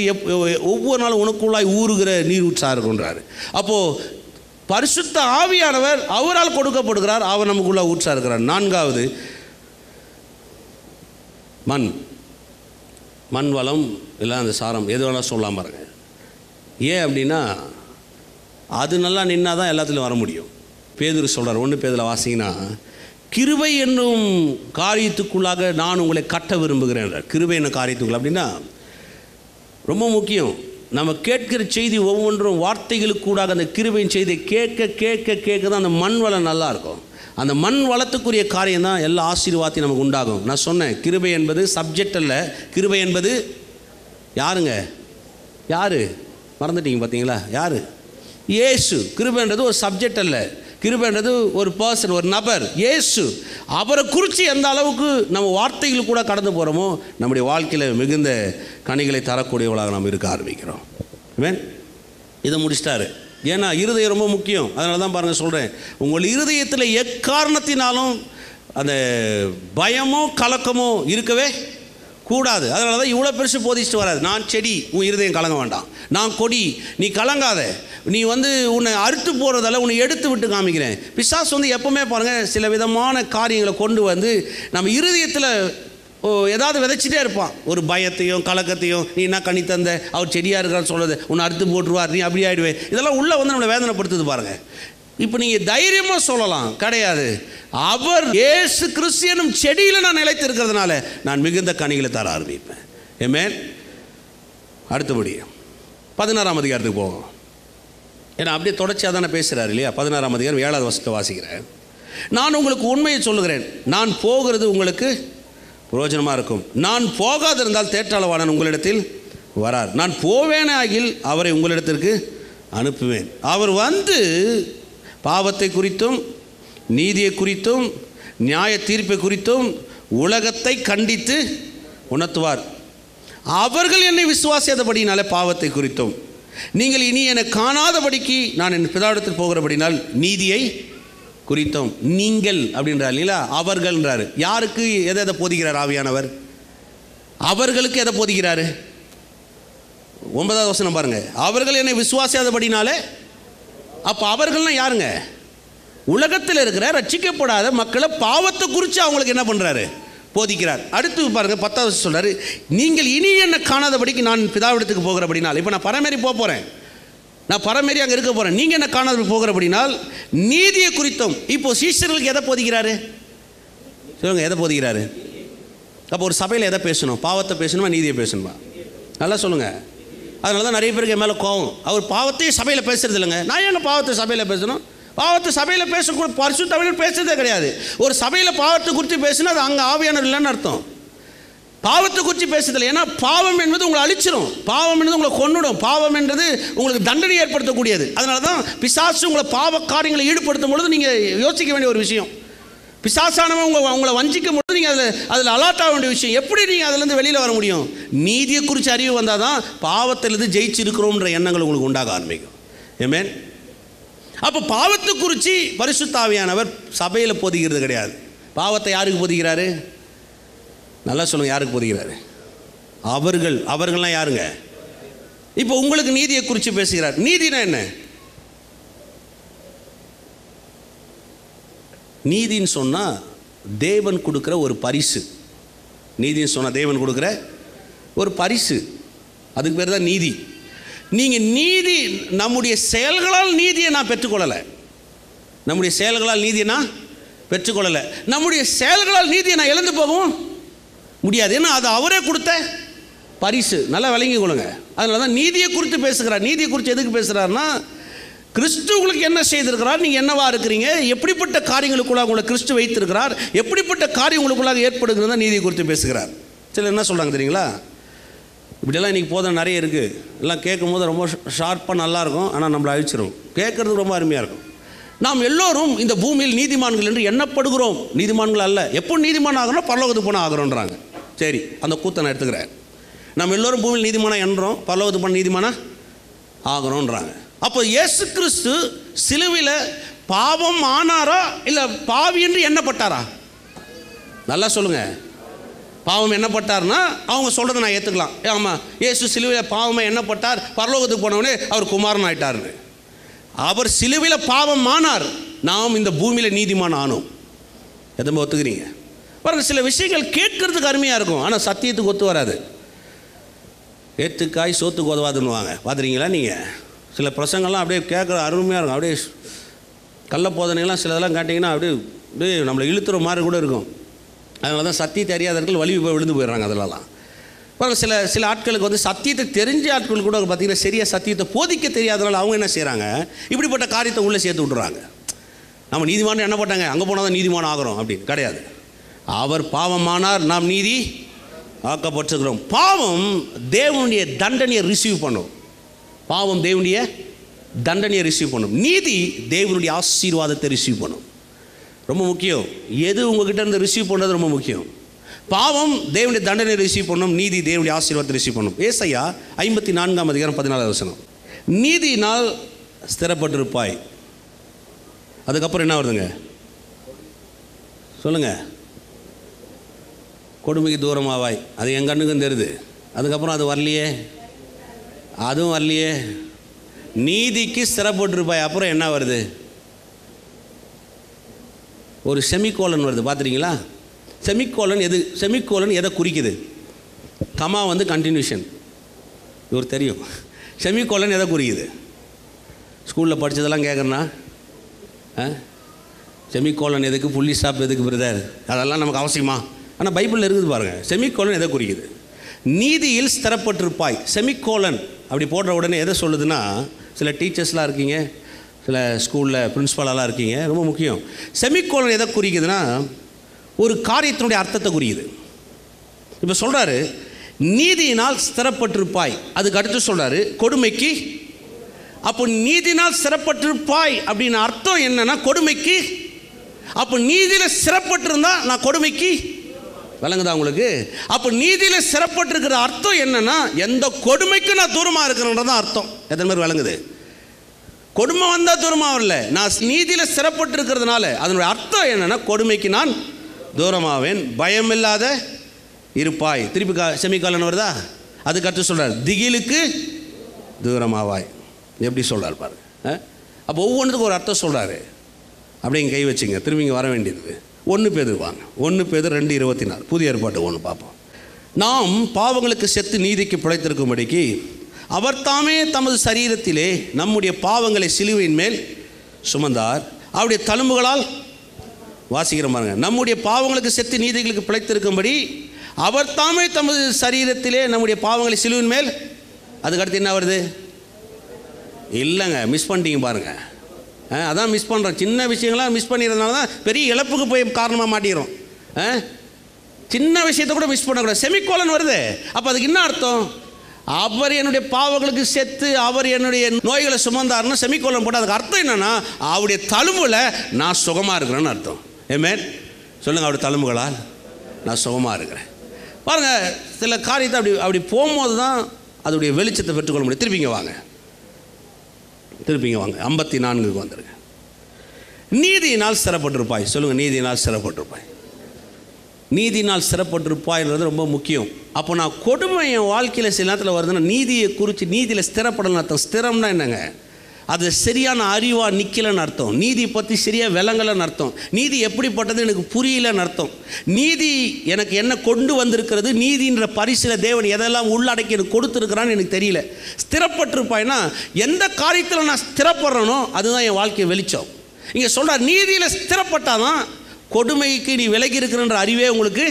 ஒவ்வொரு நாளும் உனக்குள்ளாய் ஊறுகிற நீர் ஊற்றா இருக்குன்றார். அப்போது பரிசுத்த ஆவியானவர் அவரால் கொடுக்கப்படுகிறார், அவர் நமக்குள்ளே ஊற்றா இருக்கிறார். 4வது, மண் வளம் இல்லை அந்த சாரம் எது வேணால் சொல்லலாம் பாருங்க. ஏன் அப்படின்னா, அது நல்லா நின்னா தான் எல்லாத்துலையும் வர முடியும். பேதுரு சொல்கிறார், 1 பேதுல வாசிங்கன்னா, கிருபை என்னும் காரியத்துக்குள்ளாக நான் உங்களை கட்ட விரும்புகிறேன். கிருபை என்னும் காரியத்துக்குள்ள அப்படின்னா ரொம்ப முக்கியம். நம்ம கேட்கிற செய்தி ஒவ்வொன்றும் வார்த்தைகளுக்கூடாக அந்த கிருபையின் செய்தியை கேட்க தான் அந்த மண் வளம் நல்லாயிருக்கும். அந்த மண் வளத்துக்குரிய காரியம் தான் எல்லா ஆசீர்வாதத்தையும் நமக்கு உண்டாகும். நான் சொன்னேன், கிருபை என்பது சப்ஜெக்ட் அல்ல. கிருபை என்பது யாரு மறந்துட்டீங்க பார்த்தீங்களா? யார்? இயேசு. கிருபைன்றது ஒரு சப்ஜெக்ட் அல்ல. கிருபைன்றது ஒரு பர்சன், ஒரு நபர், இயேசு. அவரை குறித்து எந்த அளவுக்கு நம்ம வார்த்தைகள் கூட கடந்து போகிறோமோ நம்முடைய வாழ்க்கையில் மிகுந்த கனிகளை தரக்கூடியவளாக நாம் இருக்க ஆரம்பிக்கிறோம். ஆமென். இதை முடிச்சிட்டாரு. ஏன்னா இருதயம் ரொம்ப முக்கியம். அதனால தான் பாருங்கள் சொல்கிறேன், உங்கள் இருதயத்தில் எக்காரணத்தினாலும் அந்த பயமோ கலக்கமோ இருக்கவே கூடாது. அதனால தான் இவ்வளோ பெருசு போதிச்சுட்டு வராது. நான் செடி, உன் இருதயம் கலங்க வேண்டாம். நான் கொடி, நீ கலங்காத. நீ உன்னை அறுத்து போகிறதால உன்னை எடுத்து விட்டு காமிக்கிறேன். பிசாசு எப்போவுமே பாருங்கள் சில விதமான காரியங்களை கொண்டு நம்ம இருதயத்தில் ஏதாவது விதைச்சிட்டே இருப்பான். ஒரு பயத்தையும் கலக்கத்தையும், நீ என்ன கனி தந்த, அவர் செடியாக இருக்கிறான்னு சொல்கிறது, உன்னை அறுத்து போட்டுருவார், நீ அப்படி ஆகிடுவேன். இதெல்லாம் உள்ளே நம்மளை வேதனைப்படுத்துது பாருங்கள். இப்போ நீங்கள் தைரியமாக சொல்லலாம், கிடையாது, அவர் இயேசு கிறிஸ்து செடியில் நான் நிலைத்து இருக்கிறதுனால நான் மிகுந்த கனிகளை தர ஆரம்பிப்பேன். ஆமென். அடுத்தபடி 16ஆம் அதிகாரத்துக்கு போவோம். ஏன்னா அப்படியே தொடர்ச்சியாக தானே பேசுகிறார் இல்லையா? 16ஆம் அதிகாரம் 7வது வசனத்தை வாசிக்கிறேன். நான் உங்களுக்கு உண்மையை சொல்லுகிறேன், நான் போகிறது உங்களுக்கு பிரயோஜனமாக இருக்கும். நான் போகாதிருந்தால் தேற்றாளவாளன் உங்களிடத்தில் வரார். நான் போவேனே ஆகில் அவரை உங்களிடத்திற்கு அனுப்புவேன். அவர் பாவத்தை குறித்தும் நீதியை குறித்தும் நியாய தீர்ப்பை குறித்தும் உலகத்தை கண்டித்து உணர்த்துவார். அவர்கள் என்னை விசுவாசியாதபடினாலே பாவத்தை குறித்தும், நீங்கள் இனி என்னை காணாதபடிக்கு நான் என் பிதாவிடத்தில் போகிறபடினால் நீதியை குறித்தும். நீங்கள் அப்படின்றார் இல்லையா? அவர்கள்ன்றாரு. யாருக்கு எதை போதிக்கிறார் ஆவியானவர்? அவர்களுக்கு எதை போதிக்கிறாரு? 9வது வசனம் பாருங்க. அவர்கள் என்னை விசுவாசியாதபடினாலே. அப்போ அவர்கள்னா யாருங்க? உலகத்தில் இருக்கிற ரட்சிக்கப்படாத மக்களை பாவத்தை குறித்து அவங்களுக்கு என்ன பண்ணுறாரு? போதிக்கிறார். அடுத்து பாருங்க 10வது சொல்றாரு, நீங்கள் இனி என்ன காணாதபடிக்கு நான் பிதாவிடத்துக்கு போகிறபடினால். இப்போ நான் பரமேறி போகிறேன், நான் பரமேறி அங்கே இருக்க போகிறேன், நீங்கள் என்ன காணாத போகிறபடினால் நீதியை குறித்தும். இப்போ சீஷர்களுக்கு எதை போதிக்கிறாரு சொல்லுங்க, எதை போதிக்கிறாரு? அப்போ ஒரு சபையில் எதை பேசணும்? பாவத்தை பேசணுமா, நீதியை பேசணுமா? நல்லா சொல்லுங்கள். அதனால தான் நிறைய பேருக்கு என் மேலே கோவம். அவர் பாவத்தையும் சபையில் பேசுறது இல்லைங்க. நான் ஏங்க பாவத்தை சபையில் பேசணும்? பாவத்தை சபையில் பேசக்கூட பரிசுத்த தமிழ் பேசுறதே கிடையாது. ஒரு சபையில் பாவத்தை குறித்து பேசினா அது அங்கே ஆவியானவர் இல்லைன்னு அர்த்தம். பாவத்தை குறித்து பேசுறதில்லை. ஏன்னா பாவம் என்பது உங்களை அழிச்சிடும், பாவம் என்பது உங்களை கொன்னுடும், பாவம் என்றது உங்களுக்கு தண்டனை ஏற்படுத்தக்கூடியது. அதனால தான் பிசாசு உங்களை பாவ காரியங்களை ஈடுபடுத்தும் பொழுது நீங்கள் யோசிக்க வேண்டிய ஒரு விஷயம். பிசாசானவன் உங்களை வஞ்சிக்கும் பொழுது நீங்கள் அதில் அலர்ட் ஆக வேண்டிய விஷயம். எப்படி நீங்கள் அதிலேருந்து வெளியில் வர முடியும்? நீதியை குறித்து அறிவு வந்தால் தான் பாவத்திலிருந்து ஜெயிச்சிருக்கிறோம்ன்ற எண்ணங்கள் உங்களுக்கு உண்டாக ஆரம்பிக்கும். ஆமென். அப்போ பாவத்தை குறித்து பரிசுத்த ஆவியானவர் சபையில் போதிக்கிறது கிடையாது. பாவத்தை யாருக்கு போதிக்கிறாரு? நல்லா சொல்லுங்கள், யாருக்கு போதிக்கிறாரு? அவர்கள்லாம் யாருங்க? இப்போ உங்களுக்கு நீதியை குறித்து பேசுகிறார். நீதினா என்ன? நீதின்னு சொன்னால் தேவன் கொடுக்குற ஒரு பரிசு. நீதின்னு சொன்னால் தேவன் கொடுக்குற ஒரு பரிசு, அதுக்கு பேர் தான் நீதி. நீங்கள் நீதி, நம்முடைய செயல்களால் நீதியை நான் பெற்றுக்கொள்ளலை. நம்முடைய செயல்களால் நீதியை நான் பெற்றுக்கொள்ளலை. நம்முடைய செயல்களால் நீதியை நான் இழந்து போகவும் முடியாது. ஏன்னா அது அவரே கொடுத்த பரிசு. நல்லா விளங்கி கொள்ளுங்க. அதனால தான் நீதியை குறித்து பேசுகிறார். நீதியை குறித்து எதுக்கு பேசுகிறாருன்னா, கிறிஸ்து உங்களுக்கு என்ன செய்திருக்கிறார், நீங்கள் என்னவா இருக்கிறீங்க, எப்படிப்பட்ட காரியங்களுக்குள்ளாக உங்களை கிறிஸ்து வைத்திருக்கிறார், எப்படிப்பட்ட காரியம் உங்களுக்குள்ளாக ஏற்படுகிறதா நீதியை குறித்து பேசுகிறார். சிலர் என்ன சொல்கிறாங்க தெரியுங்களா? இப்படியெல்லாம் இன்றைக்கி போதும் நிறைய இருக்குது. எல்லாம் கேட்கும் போது ரொம்ப ஷார்ப்பாக நல்லாயிருக்கும், ஆனால் நம்மளை அழிச்சிடும். கேட்குறதுக்கு ரொம்ப அருமையாக இருக்கும். நாம் எல்லோரும் இந்த பூமியில் நீதிமான்கள் என்று எண்ணப்படுகிறோம். நீதிமான்கள் அல்ல. எப்போ நீதிமான் ஆகிறோம்? பரலோகத்துக்கு போனால் ஆகிறோன்றாங்க. சரி, அந்த கூத்தை நான் எடுத்துக்கிறேன். நம்ம எல்லோரும் பூமியில் நீதிமானாக எண்ணுறோம், பரலோகத்துக்கு போன நீதிமானாக ஆகிறோன்றாங்க. அப்போ இயேசு கிறிஸ்து சிலுவையில் பாவம் ஆனாரா இல்லை பாவி என்று எண்ணப்பட்டாரா? நல்லா சொல்லுங்கள். பாவம் எண்ணப்பட்டார்னா அவங்க சொல்கிறத நான் ஏற்றுக்கலாம். ஆமாம், இயேசு சிலுவையில் பாவமாக எண்ணப்பட்டார், பரலோகத்துக்கு போனவனே அவர் குமாரன் ஆயிட்டார்னு. அவர் சிலுவையில் பாவம் ஆனார், நாம் இந்த பூமியில் நீதிமான் ஆனோம். எதுவும் ஒத்துக்கிறீங்க பாருங்கள். சில விஷயங்கள் கேட்கறதுக்கு அருமையாக இருக்கும், ஆனால் சத்தியத்துக்கு ஒத்து வராது. ஏற்றுக்காய் சோத்துக்கு உதவாதுன்னுவாங்க, பார்த்துறீங்களா நீங்கள்? சில பிரசங்கள்லாம் அப்படியே கேட்குற அருமையாக இருக்கும். அப்படியே கள்ள போதனைகள்லாம் சிலதெல்லாம் கேட்டிங்கன்னா அப்படியே நம்மளை இழுத்துற மாதிரி கூட இருக்கும். அதனால தான் சத்தியத்தை அறியாதவர்கள் வலி போய் விழுந்து போயிடுறாங்க. அதெல்லாம் பாருங்கள். சில ஆட்களுக்கு வந்து சத்தியத்தை தெரிஞ்ச ஆட்கள் கூட பார்த்திங்கன்னா சரியாக சத்தியத்தை போதிக்க தெரியாதனால அவங்க என்ன செய்கிறாங்க, இப்படிப்பட்ட காரியத்தை உள்ளே சேர்த்து விட்றாங்க. நம்ம நீதிமான் என்ன போட்டாங்க, அங்கே போனால் தான் நீதிமான் ஆகிறோம் அப்படின்னு கிடையாது. அவர் பாவமானார், நாம் நீதி ஆக்கப்பட்டிருக்கிறோம். பாவம் தேவனுடைய தண்டனையை ரிசீவ் பண்ணும். பாவம் தேவனுடைய தண்டனையை ரிசீவ் பண்ணும். நீதி தேவனுடைய ஆசீர்வாதத்தை ரிசீவ் பண்ணும். ரொம்ப முக்கியம். எது உங்ககிட்ட இருந்து ரிசீவ் பண்ணுறது ரொம்ப முக்கியம். பாவம் தேவனுடைய தண்டனை ரிசீவ் பண்ணும், நீதி தேவனுடைய ஆசீர்வாதத்தை ரிசீவ் பண்ணும். ஏசாயா 54:14 நீதியினால் ஸ்திரப்பட்டிருப்பாய். அதுக்கப்புறம் என்ன வருதுங்க சொல்லுங்கள்? கொடுமைக்கு தூரமாவாய். அது என் கண்ணுக்கும் தெரியுது. அதுக்கப்புறம் அது வரலையே, அதுவும் வரலையே. நீதிக்கு ஸ்திரப்பட்டிருப்பாய். அப்புறம் என்ன வருது? ஒரு செமிகோலன் வருது, பார்த்துறீங்களா? செமிகோலன் எதை குறிக்குது? கமா வந்து கண்டினியூஷன், இவர் தெரியும். செமிகோலன் எதை குறிக்குது? ஸ்கூலில் படித்ததெல்லாம் கேட்குறேன்னா, செமிகோலன் எதுக்கு, புள்ளி ஸ்டாப் எதுக்கு பிரதர், அதெல்லாம் நமக்கு அவசியமா? ஆனால் பைபிளில் இருக்குது பாருங்கள். செமிகோலன் எதை குறிக்குது? நீதியில் ஸ்திரப்பட்டிருப்பாய். செமிகோலன் அப்படி போடுற உடனே எதை சொல்லுதுன்னா, சில டீச்சர்ஸ்லாம் இருக்கீங்க, சில ஸ்கூலில் பிரின்ஸிபாலெல்லாம் இருக்கீங்க, ரொம்ப முக்கியம். செமிகோலன் எதை குறிக்குதுன்னா, ஒரு காரியத்தினுடைய அர்த்தத்தை குறிக்குது. இப்போ சொல்கிறாரு நீதியினால் ஸ்திரப்பட்டிருப்பாய். அதுக்கு அடுத்து சொல்கிறாரு கொடுமைக்கு. அப்போ நீதினால் ஸ்திரப்பட்டிருப்பாய் அப்படின்னு அர்த்தம் என்னன்னா கொடுமைக்கு. அப்போ நீதியில் ஸ்திரப்பட்டிருந்தா நான் கொடுமைக்கு, விளங்குதா உங்களுக்கு? அப்போ நீதியில் ஸ்திரப்பட்டிருக்கிற அர்த்தம் என்னன்னா எந்த கொடுமைக்கு நான் தூரமாக இருக்கிறேன்றதான் அர்த்தம். எத்தனை பேர் விளங்குது? கொடுமை வந்தால் தூரமாக வரல, நான் நீதியில் ஸ்திரப்பட்டு இருக்கிறதுனால அதனுடைய அர்த்தம் என்னென்னா கொடுமைக்கு நான் தூரமாவேன், பயமில்லாத இருப்பாய். திருப்பி செமிகாலன் வருதா? அதுக்கு அடுத்து சொல்கிறார் திகிலுக்கு தூரமாவாய். எப்படி சொல்கிறார் பாருங்க. அப்போ ஒவ்வொன்றுத்துக்கும் ஒரு அர்த்தம் சொல்கிறாரு. அப்படியே கை வச்சுங்க, திரும்பி இங்கே வர வேண்டியது. 1 பேதுரு வாங்க, 1 பேதுரு 2:24, புதிய ஏற்பாட்டு ஒன்று பார்ப்போம். நாம் பாவங்களுக்கு செத்து நீதிக்கு பிழைத்திருக்கும்படிக்கு அவர் தாமே தமது சரீரத்திலே நம்முடைய பாவங்களை சிலுவையின் மேல் சுமந்தார், அவருடைய தழும்புகளால் வாசிக்கிறோம் பாருங்க, நம்முடைய பாவங்களுக்கு செத்து நீதிகளுக்கு பிழைத்திருக்கும்படி அவர் தாமே தமது சரீரத்திலே நம்முடைய பாவங்களை சிலுவையின் மேல். அதுக்கடுத்து என்ன வருது? இல்லைங்க, மிஸ் பண்ணிட்டீங்க பாருங்கள். அதான் மிஸ் பண்ணுறோம். சின்ன விஷயங்களாம் மிஸ் பண்ணிடுறதுனால தான் பெரிய இழப்புக்கு போய் காரணமாக மாட்டிக்கிறோம். சின்ன விஷயத்தை கூட மிஸ் பண்ணக்கூடாது. செமிகோலன் வருது. அப்போ அதுக்கு என்ன அர்த்தம்? அவர் என்னுடைய பாவங்களுக்கு செத்து அவர் என்னுடைய நோய்களை சுமந்தாருன்னா செமிகோலன் போட்டு அதுக்கு அர்த்தம் என்னன்னா அவருடைய தழும்புல நான் சுகமாக இருக்கிறேன்னு அர்த்தம். ஆமென் சொல்லுங்கள். அவருடைய தழும்புகளால் நான் சுகமாக இருக்கிறேன். பாருங்கள், சில காரியத்தை அப்படி போகும்போது தான் அதோடைய வெளிச்சத்தை பெற்றுக்கொள்ள முடியும். திருப்பிங்க வாங்க 54க்கு வந்துடுங்க. நீதியினால் ஸ்திரப்பட்டிருப்பாய். சொல்லுங்கள், நீதியினால் ஸ்திரப்பட்டிருப்பாய். நீதியினால் ஸ்திரப்பட்டிருப்பாய்ன்றது ரொம்ப முக்கியம். அப்போ நான் கொடுமை என் வாழ்க்கையில் சில நேரத்தில் வருதுன்னா நீதியை குறித்து நீதியில் ஸ்திரப்படணும்னு அர்த்தம். ஸ்திரம்னா என்னங்க? அது சரியான அறிவாக நிற்கலன்னு அர்த்தம். நீதி பற்றி சரியாக விளங்கலைன்னு அர்த்தம். நீதி எப்படிப்பட்டது எனக்கு புரியலன்னு அர்த்தம். நீதி எனக்கு என்ன கொண்டு வந்திருக்கிறது, நீதின்ற பரிசில் தேவன் எதெல்லாம் உள்ளடக்கி எனக்கு கொடுத்துருக்கிறான்னு எனக்கு தெரியல. ஸ்திரப்பட்டிருப்பாய்னா எந்த காரியத்தில் நான் ஸ்திரப்படுறேனோ அதுதான் என் வாழ்க்கையை வெளிச்சம். இங்கே சொல்கிறார், நீதியில் ஸ்திரப்பட்டால் தான் கொடுமைக்கு நீ விலகி இருக்கிறன்ற அறிவே உங்களுக்கு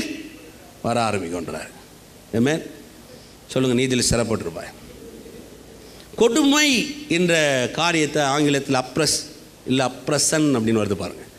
வர ஆரம்பிக்கின்றார். ஏமே சொல்லுங்கள், நீதியில் ஸ்திரப்பட்டிருப்பாய். கொடுமை என்ற காரியத்தை ஆங்கிலத்தில் அப்ரஸ் இல்லை அப்ரசன் அப்படின்னு வருது பாருங்கள்.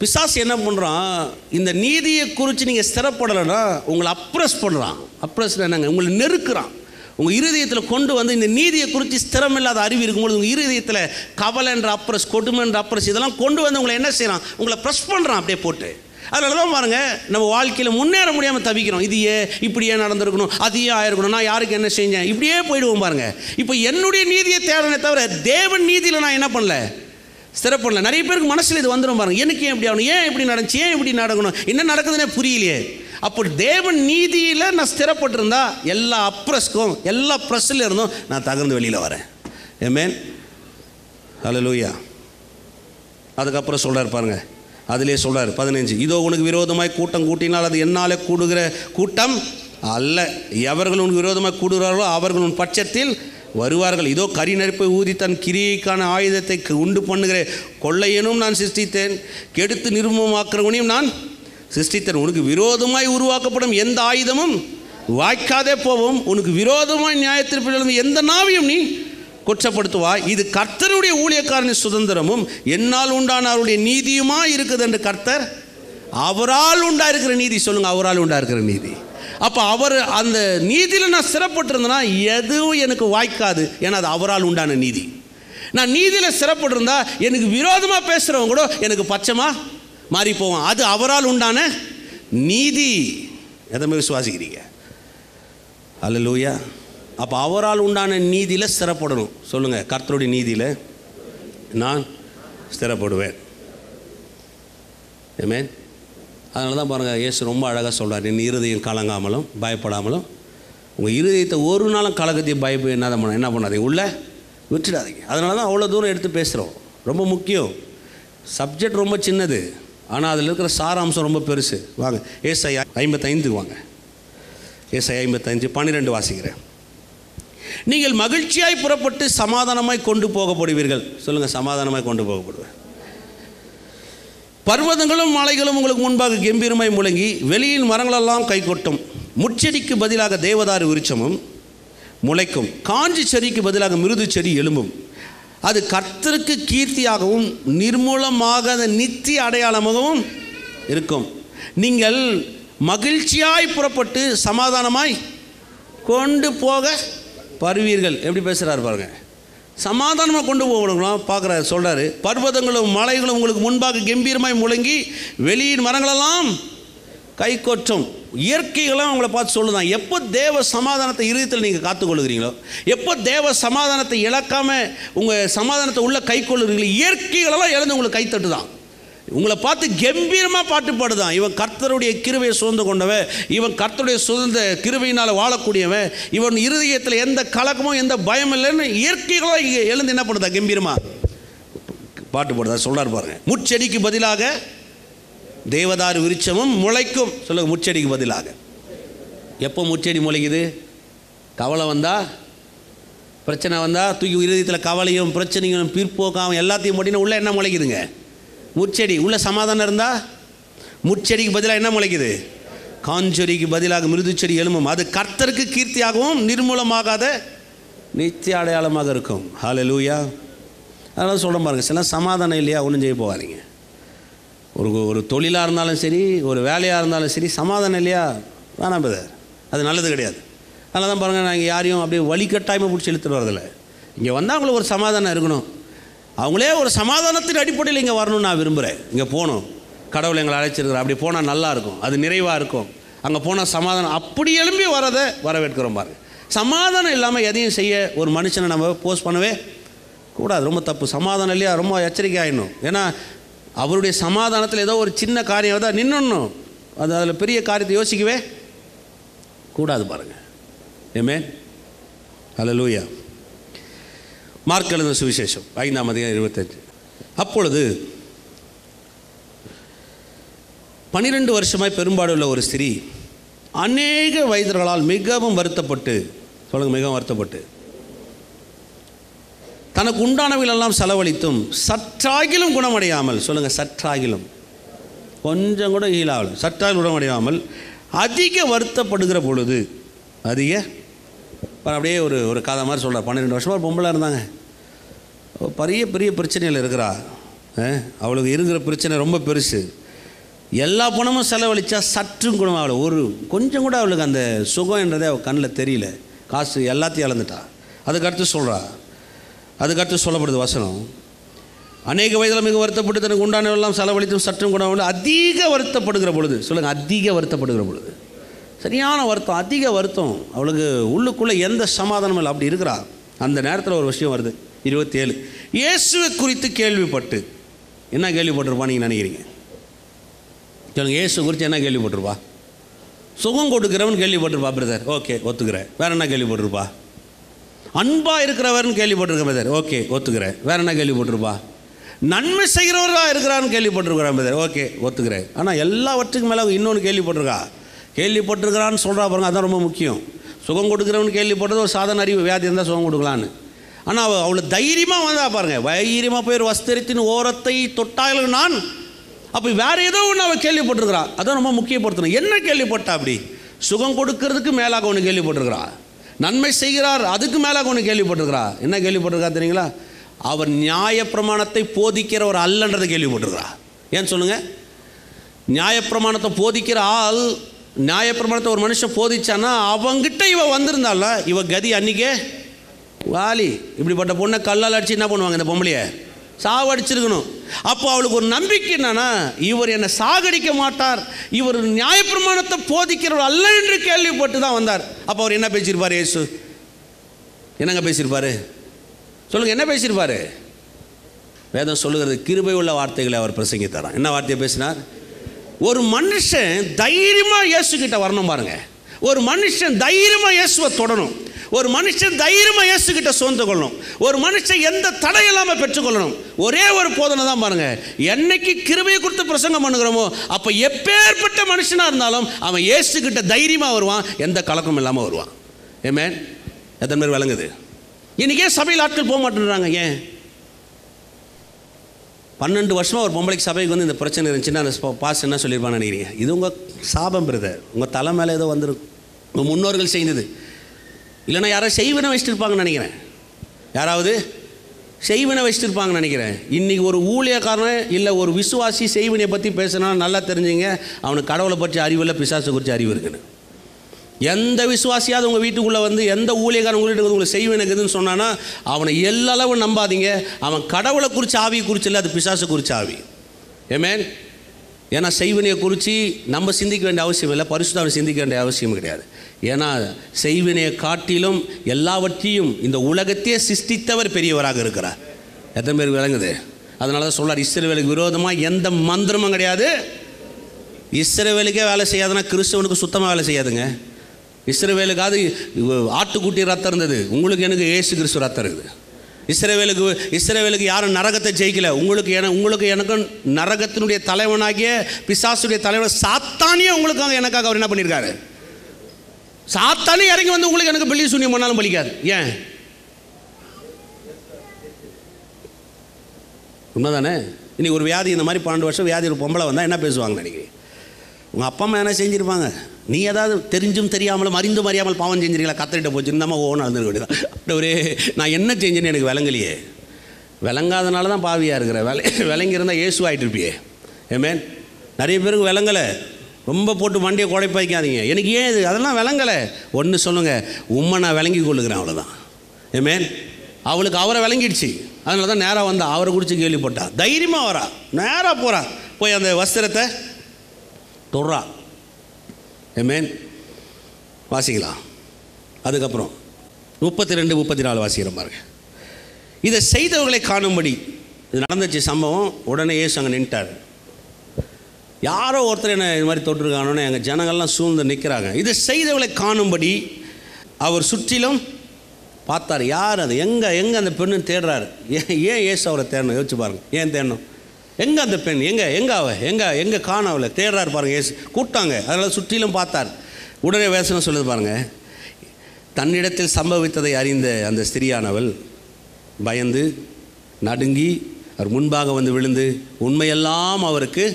பிசாசு என்ன பண்ணுறான், இந்த நீதியை குறித்து நீங்கள் ஸ்திரப்படலைன்னா உங்களை அப்ரஸ் பண்ணுறான். அப்ரஸ் என்னங்க? உங்களை நெருக்கிறான். உங்கள் இருதயத்தில் கொண்டு வந்து இந்த நீதியை குறித்து ஸ்திரமில்லாத அறிவு இருக்கும்போது உங்கள் இருதயத்தில் கவலை என்ற அப்ரஸ், கொடுமை என்ற அப்ரஸ் இதெல்லாம் கொண்டு வந்து உங்களை என்ன செய்கிறான்? உங்களை ப்ரெஸ் பண்ணுறான் அப்படியே போட்டு. அதனால தான் பாருங்கள், நம்ம வாழ்க்கையில் முன்னேற முடியாமல் தவிக்கிறோம். இது இப்படியே நடந்திருக்கணும், அது ஆயிருக்கணும், நான் யாருக்கு என்ன செஞ்சேன், இப்படியே போயிடுவோம் பாருங்கள். இப்போ என்னுடைய நீதியை தேடனே தவிர தேவன் நீதியில் நான் என்ன பண்ணல, ஸ்திரப்படல. நிறைய பேருக்கு மனசில் இது வந்துடும் பாருங்கள், எனக்கு ஏன் இப்படி ஆகணும், ஏன் இப்படி நடந்துச்சு, ஏன் இப்படி நடக்கணும், என்ன நடக்குதுன்னே புரியலையே. அப்போ தேவன் நீதியில் நான் ஸ்திரப்பட்டிருந்தா எல்லா அப்ரஸ்க்கும் எல்லா ப்ரெஸ்ஸில் இருந்தும் நான் தகர்ந்து வெளியில் வரேன். ஆமென் ஹல்லேலூயா. அதுக்கப்புறம் சொல்கிறார் பாருங்கள், அதிலே சொல்கிறார் 15, இதோ உனக்கு விரோதமாய் கூட்டம் கூட்டினால் அது என்னாலே கூடுகிற கூட்டம் அல்ல. எவர்கள் உனக்கு விரோதமாக கூடுகிறார்களோ அவர்கள் உன் பட்சத்தில் வருவார்கள். இதோ கரி நெருப்பை ஊதி தன் கிரியைக்கான ஆயுதத்தை உண்டு பண்ணுகிற கொள்ளையனும் நான் சிருஷ்டித்தேன், கெடுத்து நிர்மூலமாக்குறவனையும் நான் சிருஷ்டித்தேன். உனக்கு விரோதமாய் உருவாக்கப்படும் எந்த ஆயுதமும் வாய்க்காதே போவோம். உனக்கு விரோதமாய் நியாயத்தீர்ப்பிலிருந்து எந்த நாவையும் நீ குற்றப்படுத்துவாய். இது கர்த்தருடைய ஊழியக்காரனின் சுதந்திரமும் என்னால் உண்டான அவருடைய நீதியுமா இருக்குது என்று கர்த்தர் அவரால் உண்டா இருக்கிற நீதி. சொல்லுங்கள், அவரால் உண்டா இருக்கிற நீதி. அப்போ அவர் அந்த நீதியில் நான் சிறப்பட்டிருந்தேன்னா எதுவும் எனக்கு வாய்க்காது. ஏன்னா அது அவரால் உண்டான நீதி. நான் நீதியில் சிறப்பட்டிருந்தா எனக்கு விரோதமாக பேசுகிறவங்க கூட எனக்கு பச்சமாக மாறி போவான். அது அவரால் உண்டான நீதி. எதமே விசுவாசிக்கிறீங்க? அல்லேலூயா. அப்போ அவரால் உண்டான நீதியில் ஸ்திரப்படணும். சொல்லுங்கள், கர்த்தருடைய நீதியில் நான் ஸ்திரப்படுவேன். ஆமென். அதனால தான் பாருங்கள், இயேசு ரொம்ப அழகாக சொல்கிறார், என் இருதயம் கலங்காமலும் பயப்படாமலும். உங்கள் இருதயத்தை ஒரு நாளும் கலக்கத்தையும் பயப்பு என்ன பண்ணாதீங்க, உள்ளே விட்டுடாதீங்க. அதனால தான் அவ்வளோ தூரம் எடுத்து பேசுகிறோம். ரொம்ப முக்கியம். சப்ஜெக்ட் ரொம்ப சின்னது, ஆனால் அதில் இருக்கிற சாராம்சம் ரொம்ப பெருசு. வாங்க ஏசாயா 55 வாங்க. ஏசாயா 55 12 வாசிக்கிறேன். நீங்கள் மகிழ்ச்சியாய் புறப்பட்டு சமாதானமாய் கொண்டு போகப்படுவீர்கள். சொல்லுங்கள், சமாதானமாய் கொண்டு போகப்படுவேன். பர்வதங்களும் மலைகளும் உங்களுக்கு முன்பாக கம்பீரமாய் முழங்கி வெளியின் மரங்களெல்லாம் கை கொட்டும். முட்செடிக்கு பதிலாக தேவதாரு விருட்சமும் முளைக்கும், காஞ்சி செடிக்கு பதிலாக மிருது செடி எழும்பும். அது கர்த்தருக்கு கீர்த்தியாகவும் நிர்மூலமாக நித்திய அடையாளமாகவும் இருக்கும். நீங்கள் மகிழ்ச்சியாய் புறப்பட்டு சமாதானமாய் கொண்டு போக பருவீர்கள். எப்படி பேசுகிறார் பாருங்கள், சமாதானமாக கொண்டு போகணும் பார்க்குறாரு. சொல்கிறாரு, பர்வதங்களும் மலைகளும் உங்களுக்கு முன்பாக கம்பீரமாய் முழங்கி வெளியின் மரங்களெல்லாம் கை கொற்றும். இயற்கைகளாம் அவங்கள பார்த்து சொல்லுதான். எப்போ தேவ சமாதானத்தை இருதயத்தில் நீங்கள் காத்துக்கொள்ளுகிறீங்களோ, எப்போ தேவ சமாதானத்தை இழக்காமல் உங்கள் சமாதானத்தை உள்ள கை கொள்ளுறீங்களோ, இயற்கைகளெல்லாம் இழந்து உங்களுக்கு கைத்தட்டு தான். உங்களை பார்த்து கம்பீரமாக பாட்டு பாடுதான். இவன் கர்த்தருடைய கிருபையை சுதந்து கொண்டவன், இவன் கர்த்தருடைய சுதந்த கிருபையினால் வாழக்கூடியவன், இவன் இருதயத்தில் எந்த கலக்கமும் எந்த பயம் இல்லைன்னு இயற்கைகளாக இங்கே எழுந்து என்ன பண்ணுதா, கம்பீரமாக பாட்டு பாடுதா. சொல்கிறார் பாருங்கள், முட்செடிக்கு பதிலாக தேவதாரு விருட்சமும் முளைக்கும். சொல்லுங்கள், முச்செடிக்கு பதிலாக. எப்போ முச்செடி முளைக்குது? கவலை வந்தால், பிரச்சனை வந்தால், தூக்கி இருதயத்தில் கவலையும் பிரச்சனையும் பிற்போக்காமல் எல்லாத்தையும் போட்டினா உள்ளே என்ன முளைக்குதுங்க? முச்செடி. உள்ள சமாதானம் இருந்தால் முச்செடிக்கு பதிலாக என்ன முளைக்குது? காஞ்சொரிக்கு பதிலாக மிருது செடி எழும்பும். அது கர்த்தருக்கு கீர்த்தியாகவும் நிர்மூலமாகாத நித்திய அடையாளமாக இருக்கும். ஹல்லேலூயா. அதனால் சொல்ல பாருங்கள், சில சமாதானம் இல்லையா ஒன்றும் செய்ய போகாதீங்க. ஒரு தொழிலாக இருந்தாலும் சரி, ஒரு வேலையாக இருந்தாலும் சரி, சமாதானம் இல்லையா வேணாம் பிரதர், அது நல்லது கிடையாது. அதனால தான் பாருங்கள், நான் இங்கே யாரையும் அப்படியே வழிகட்டாயமாக பிடிச்சி இழுத்துட்டு வரதில்லை. இங்கே வந்தால் அவங்களுக்கு ஒரு சமாதானம் இருக்கணும். அவங்களே ஒரு சமாதானத்தின் அடிப்படையில் இங்கே வரணும்னு நான் விரும்புகிறேன். இங்கே போகணும், கடவுளை எங்களை அழைச்சிருக்கிறேன், அப்படி போனால் நல்லாயிருக்கும், அது நிறைவாக இருக்கும், அங்கே போனால் சமாதானம், அப்படி எழும்பி வரதை வரவேற்கிறோம் பாருங்கள். சமாதானம் இல்லாமல் எதையும் செய்ய ஒரு மனுஷனை நம்ம போஸ்ட் பண்ணவே கூடாது. ரொம்ப தப்பு. சமாதானம் இல்லையா ரொம்ப எச்சரிக்கை ஆகிடணும். ஏன்னா அவருடைய சமாதானத்தில் ஏதோ ஒரு சின்ன காரியம் தான் நின்றுடணும். அதில் பெரிய காரியத்தை யோசிக்கவே கூடாது பாருங்கள். ஆமென். ஹல்லேலூயா. மார்க் எழுதின சுவிசேஷம் 5:25. அப்பொழுது 12 வருஷமாய் பெரும்பாடுள்ள ஒரு ஸ்திரீ அநேக வைத்தியர்களால் மிகவும் வருத்தப்பட்டு, சொல்லுங்கள், மிகவும் வருத்தப்பட்டு தனக்கு உண்டானவைகளெல்லாம் செலவழித்தும் சற்றாகிலும் குணமடையாமல், சொல்லுங்கள், சற்றாகிலும், கொஞ்சம் கூட ஹீலாகல, சற்றாகிலும் குணமடையாமல் அதிக வருத்தப்படுகிற பொழுது, அதிக அப்படியே ஒரு கதை மாதிரி சொல்கிறார். 12 வருஷமாக பொம்பளை இருந்தாங்க, பெரிய பிரச்சனையில் இருக்கிறா. அவளுக்கு இருக்கிற பிரச்சனை ரொம்ப பெருசு. எல்லா பணமும் செலவழித்தா சற்றும் குணம் ஆகலை. கொஞ்சம் கூட அவளுக்கு அந்த சுகம் என்றதே அவள் கண்ணில் தெரியல. காசு எல்லாத்தையும் இழந்துட்டா. அதுக்கடுத்து சொல்லப்படுது வசனம், அநேக வயதில் மிக வருத்தப்பட்டு தனக்கு உண்டானவெல்லாம் செலவழித்தும் சற்றும் குணம் அதிக வருத்தப்படுகிற பொழுது, சொல்லுங்கள், அதிக வருத்தப்படுகிற பொழுது, சரியான வருத்தம், அதிக வருத்தம். அவளுக்கு உள்ளுக்குள்ளே எந்த சமாதானமும் இல்லை, அப்படி இருக்கிறா. அந்த நேரத்தில் ஒரு விஷயம் வருது. 27, இயேசுவை குறித்து கேள்விப்பட்டு. என்ன கேள்விப்பட்டிருப்பா நீங்கள் நினைக்கிறீங்க? சொல்லுங்கள், இயேசு குறித்து என்ன கேள்விப்பட்டிருப்பா? சுகம் கொடுக்குறவன் கேள்விப்பட்டிருப்பா பிரதர், ஓகே ஒத்துக்கிறேன். வேறு என்ன கேள்விப்பட்டிருப்பா? அன்பாக இருக்கிறவர்னு கேள்விப்பட்டிருக்கேன் பிரதர், ஓகே ஒத்துக்கிறேன். வேறு என்ன கேள்விப்பட்டிருப்பா? நன்மை செய்கிறவராக இருக்கிறான்னு கேள்விப்பட்டிருக்கிறேன் பிரதர், ஓகே ஒத்துக்கிறேன். ஆனால் எல்லாவற்றுக்கும் மேலே இன்னொன்று கேள்விப்பட்டிருக்கிறான்னு சொல்கிறா பாருங்க, அதுதான் ரொம்ப முக்கியம். சுகம் கொடுக்குறவன் கேள்விப்பட்டது ஒரு சாதாரண அறிவு, வியாதி இருந்தால் சுகம் கொடுக்கலான்னு. ஆனால் அவ்வளோ தைரியமாக வந்தா பாருங்கள், தைரியமாக போய் ஒரு வஸ்திரத்தின் ஓரத்தை தொட்டாலும் நான், அப்போ வேறு ஏதோ ஒன்று அவள் கேள்விப்பட்டிருக்கிறா. அதான் ரொம்ப முக்கியப்படுத்தணும். என்ன கேள்விப்பட்டா? அப்படி சுகம் கொடுக்கறதுக்கு மேலாக ஒன்று கேள்விப்பட்டிருக்கிறா, நன்மை செய்கிறார் அதுக்கு மேலாக ஒன்று கேள்விப்பட்டிருக்கிறா. என்ன கேள்விப்பட்டிருக்கா தெரியுங்களா? அவர் நியாயப்பிரமாணத்தை போதிக்கிறவர் அல்லன்றதை கேள்விப்பட்டிருக்கிறா. ஏன்னு சொல்லுங்கள், நியாயப்பிரமாணத்தை போதிக்கிற ஆள், நியாயப்பிரமாணத்தை ஒரு மனுஷன் போதிச்சான்னா அவங்கிட்ட இவ வந்திருந்தால இவ கதி அன்றைக்கே வாலி. இப்படிப்பட்ட பொண்ணை கல்லால் அடிச்சு என்ன பண்ணுவாங்க, இந்த பொம்பளையை சாவடிச்சிருக்கணும். அப்போ அவளுக்கு ஒரு நம்பிக்கை என்னன்னா, இவர் என்னை சாகடிக்க மாட்டார், இவர் நியாயப்பிரமாணத்தை போதிக்கிறவர் அல்ல என்று கேள்விப்பட்டு தான் வந்தார். அப்போ அவர் என்ன பேசியிருப்பார்? இயேசு என்னங்க பேசியிருப்பார்? சொல்லுங்கள், என்ன பேசியிருப்பார்? வேதம் சொல்லுகிறது, கிருபை உள்ள வார்த்தைகளை அவர் பிரசங்கித்தாராம். என்ன வார்த்தையை பேசினார்? ஒரு மனுஷன் தைரியமாக இயேசு கிட்ட வரணும் பாருங்க. ஒரு மனுஷன் தைரியமாக இயேசுவை தொடணும். ஒரு மனுஷன் தைரியமாக இயேசு கிட்ட சோர்ந்து கொள்ளணும். ஒரு மனுஷன் எந்த தடை இல்லாமல் பெற்றுக்கொள்ளணும். ஒரே ஒரு போதனை தான் பாருங்க. என்னைக்கு கிருபையை கொடுத்து பிரசங்கம் பண்ணுகிறோமோ அப்போ எப்பேற்பட்ட மனுஷனாக இருந்தாலும் அவன் இயேசு கிட்ட தைரியமாக வருவான், எந்த கலக்கமும் இல்லாமல் வருவான். ஆமென். எத்தனை பேர் விளங்குது? இன்றைக்கே சபையில் ஆட்கள் போக மாட்டேன்றாங்க. ஏன்? 12 வருஷமாக ஒரு பொம்பளைக்கு சபைக்கு வந்து இந்த பிரச்சனை இருந்துச்சுன்னா அந்த பாஸ் என்ன சொல்லியிருப்பான்னு நினைக்கிறீங்க? இது உங்கள் சாபம் பிரதர், உங்கள் தலை மேலே ஏதோ வந்துருக்கும், உங்கள் முன்னோர்கள் செய்தது. இல்லைன்னா யாராவது செய்வினை வச்சுருப்பாங்கன்னு நினைக்கிறேன். யாராவது செய்வினை வச்சுருப்பாங்கன்னு நினைக்கிறேன். இன்றைக்கி ஒரு ஊழியக்காரன் இல்லை ஒரு விசுவாசி செய்வினையை பற்றி பேசுனா நல்லா தெரிஞ்சுங்க, அவனுக்கு கடவுளை பற்றி அறிவு இல்லை, பிசாசை குறித்து அறிவு இருக்குன்னு. எந்த விசுவாசியாவது உங்கள் வீட்டுக்குள்ளே வந்து எந்த ஊழியக்காரன் உங்கள் வீட்டுக்கு உங்களுக்கு செய்வினைக்குதுன்னு சொன்னான்னா அவனை எல்லளவு நம்பாதீங்க. அவன் கடவுளை குறித்து ஆவியை குறித்து இல்லை, அது பிசாசை குறித்து ஆவி. ஆமென். ஏன்னா செய்வினையை குறித்து நம்ம சிந்திக்க வேண்டிய அவசியம் இல்லை, பரிசுத்தாவை சிந்திக்க வேண்டிய அவசியம் கிடையாது. ஏன்னா செய்வினையை காட்டிலும் எல்லாவற்றையும் இந்த உலகத்தையே சிருஷ்டித்தவர் பெரியவராக இருக்கிறார். எத்தனை பேர் விளங்குது? அதனால தான் சொல்கிறார், இஸ்ரவேலுக்கு விரோதமாக எந்த மந்திரமும் கிடையாது. இஸ்ரவேலுக்கே வேலை செய்யாதுன்னா கிறிஸ்தவனுக்கு சுத்தமாக வேலை செய்யாதுங்க. இஸ்ரவேலுக்காவது ஆட்டுக்குட்டி ரத்தம் இருந்தது, உங்களுக்கு எனக்கு ஏசு கிறிஸ்து ரத்தம் இருக்குது. இஸ்ரவேலுக்கு யாரும் நரகத்தை ஜெயிக்கல. உங்களுக்கு எனக்கும் நரகத்தினுடைய தலைவனாகிய பிசாசுடைய தலைவன் சாத்தானியே உங்களுக்காக எனக்காக அவர் என்ன பண்ணியிருக்காரு? சாத்தானே இறங்கி வந்து உங்களுக்கு எனக்கு பில்லி சூன்யம் பண்ணாலும் பலிக்காது. ஏன்? உண்மைதானே? இன்னைக்கு ஒரு வியாதி, இந்த மாதிரி 12 வருஷம் வியாதி ஒரு பொம்பளை வந்தால் என்ன பேசுவாங்க நினைக்கிறேன்? உங்கள் அப்பா அம்மா என்ன செஞ்சுருப்பாங்க? நீ ஏதாவது தெரிஞ்சும் தெரியாமலும் அறிந்தும் அறியாமல் பாவம் செஞ்சிருக்கீங்களா? கத்திரிட்ட போச்சு இந்தம்மா ஓன்னு நடந்துருக்க வேண்டியதான். அப்படி ஒரு நான் என்ன செஞ்சேன்னு எனக்கு விளங்கலையே. விளங்காதனால தான் பாவியாக இருக்கிறேன். விளங்கி இருந்தால் இயேசுவாயிட்டு இருப்பியே. ஏமேன். நிறைய பேருக்கு விளங்கலை. ரொம்ப போட்டு வண்டியை குழைப்பாய்க்காதீங்க. எனக்கு ஏன் இது அதெல்லாம் விளங்கலை. ஒன்று சொல்லுங்கள், உண்மை நான் விளங்கி கொள்ளுக்கிறேன், அவ்வளோதான். ஏமேன். அவளுக்கு அவரை விளங்கிடுச்சு. அதனால தான் நேராக வந்தா, அவரை குறித்து கேள்விப்பட்டா, தைரியமாக வரா, நேராக போகிறா, போய் அந்த வஸ்திரத்தை தொடுறா. ஏமேன். வாசிக்கலாம். அதுக்கப்புறம் 32, 34 வாசிக்கிற பாருங்க. இதை செய்தவர்களை காணும்படி இது நடந்துச்சு சம்பவம். உடனே இயேசு அங்கே நின்ட்டார். யாரோ ஒருத்தர் என்ன இது மாதிரி தொட்டிருக்கானோன்னு எங்கள் ஜனங்கள்லாம் சூழ்ந்து நிற்கிறாங்க. இதை செய்தவர்களை காணும்படி அவர் சுற்றிலும் பார்த்தார். யார் அது? எங்கே அந்த பெண்ணு தேடுறாரு? ஏன் இயேசு அவரை தேடணும்? யோசிச்சு பாருங்க. ஏன் தேடணும்? எங்கே அந்த பெண்? எங்கே அவ? எங்கே காண அவளை தேடுறாரு பாருங்க. இயேசு கூப்பிட்டாங்க. அதனால் சுற்றிலும் பார்த்தார். உடனே வேசனம் சொல்லுது பாருங்க. தன்னிடத்தில் சம்பவித்ததை அறிந்த அந்த ஸ்திரியானவள் பயந்து நடுங்கி அவர் முன்பாக வந்து விழுந்து உண்மையெல்லாம் அவருக்கு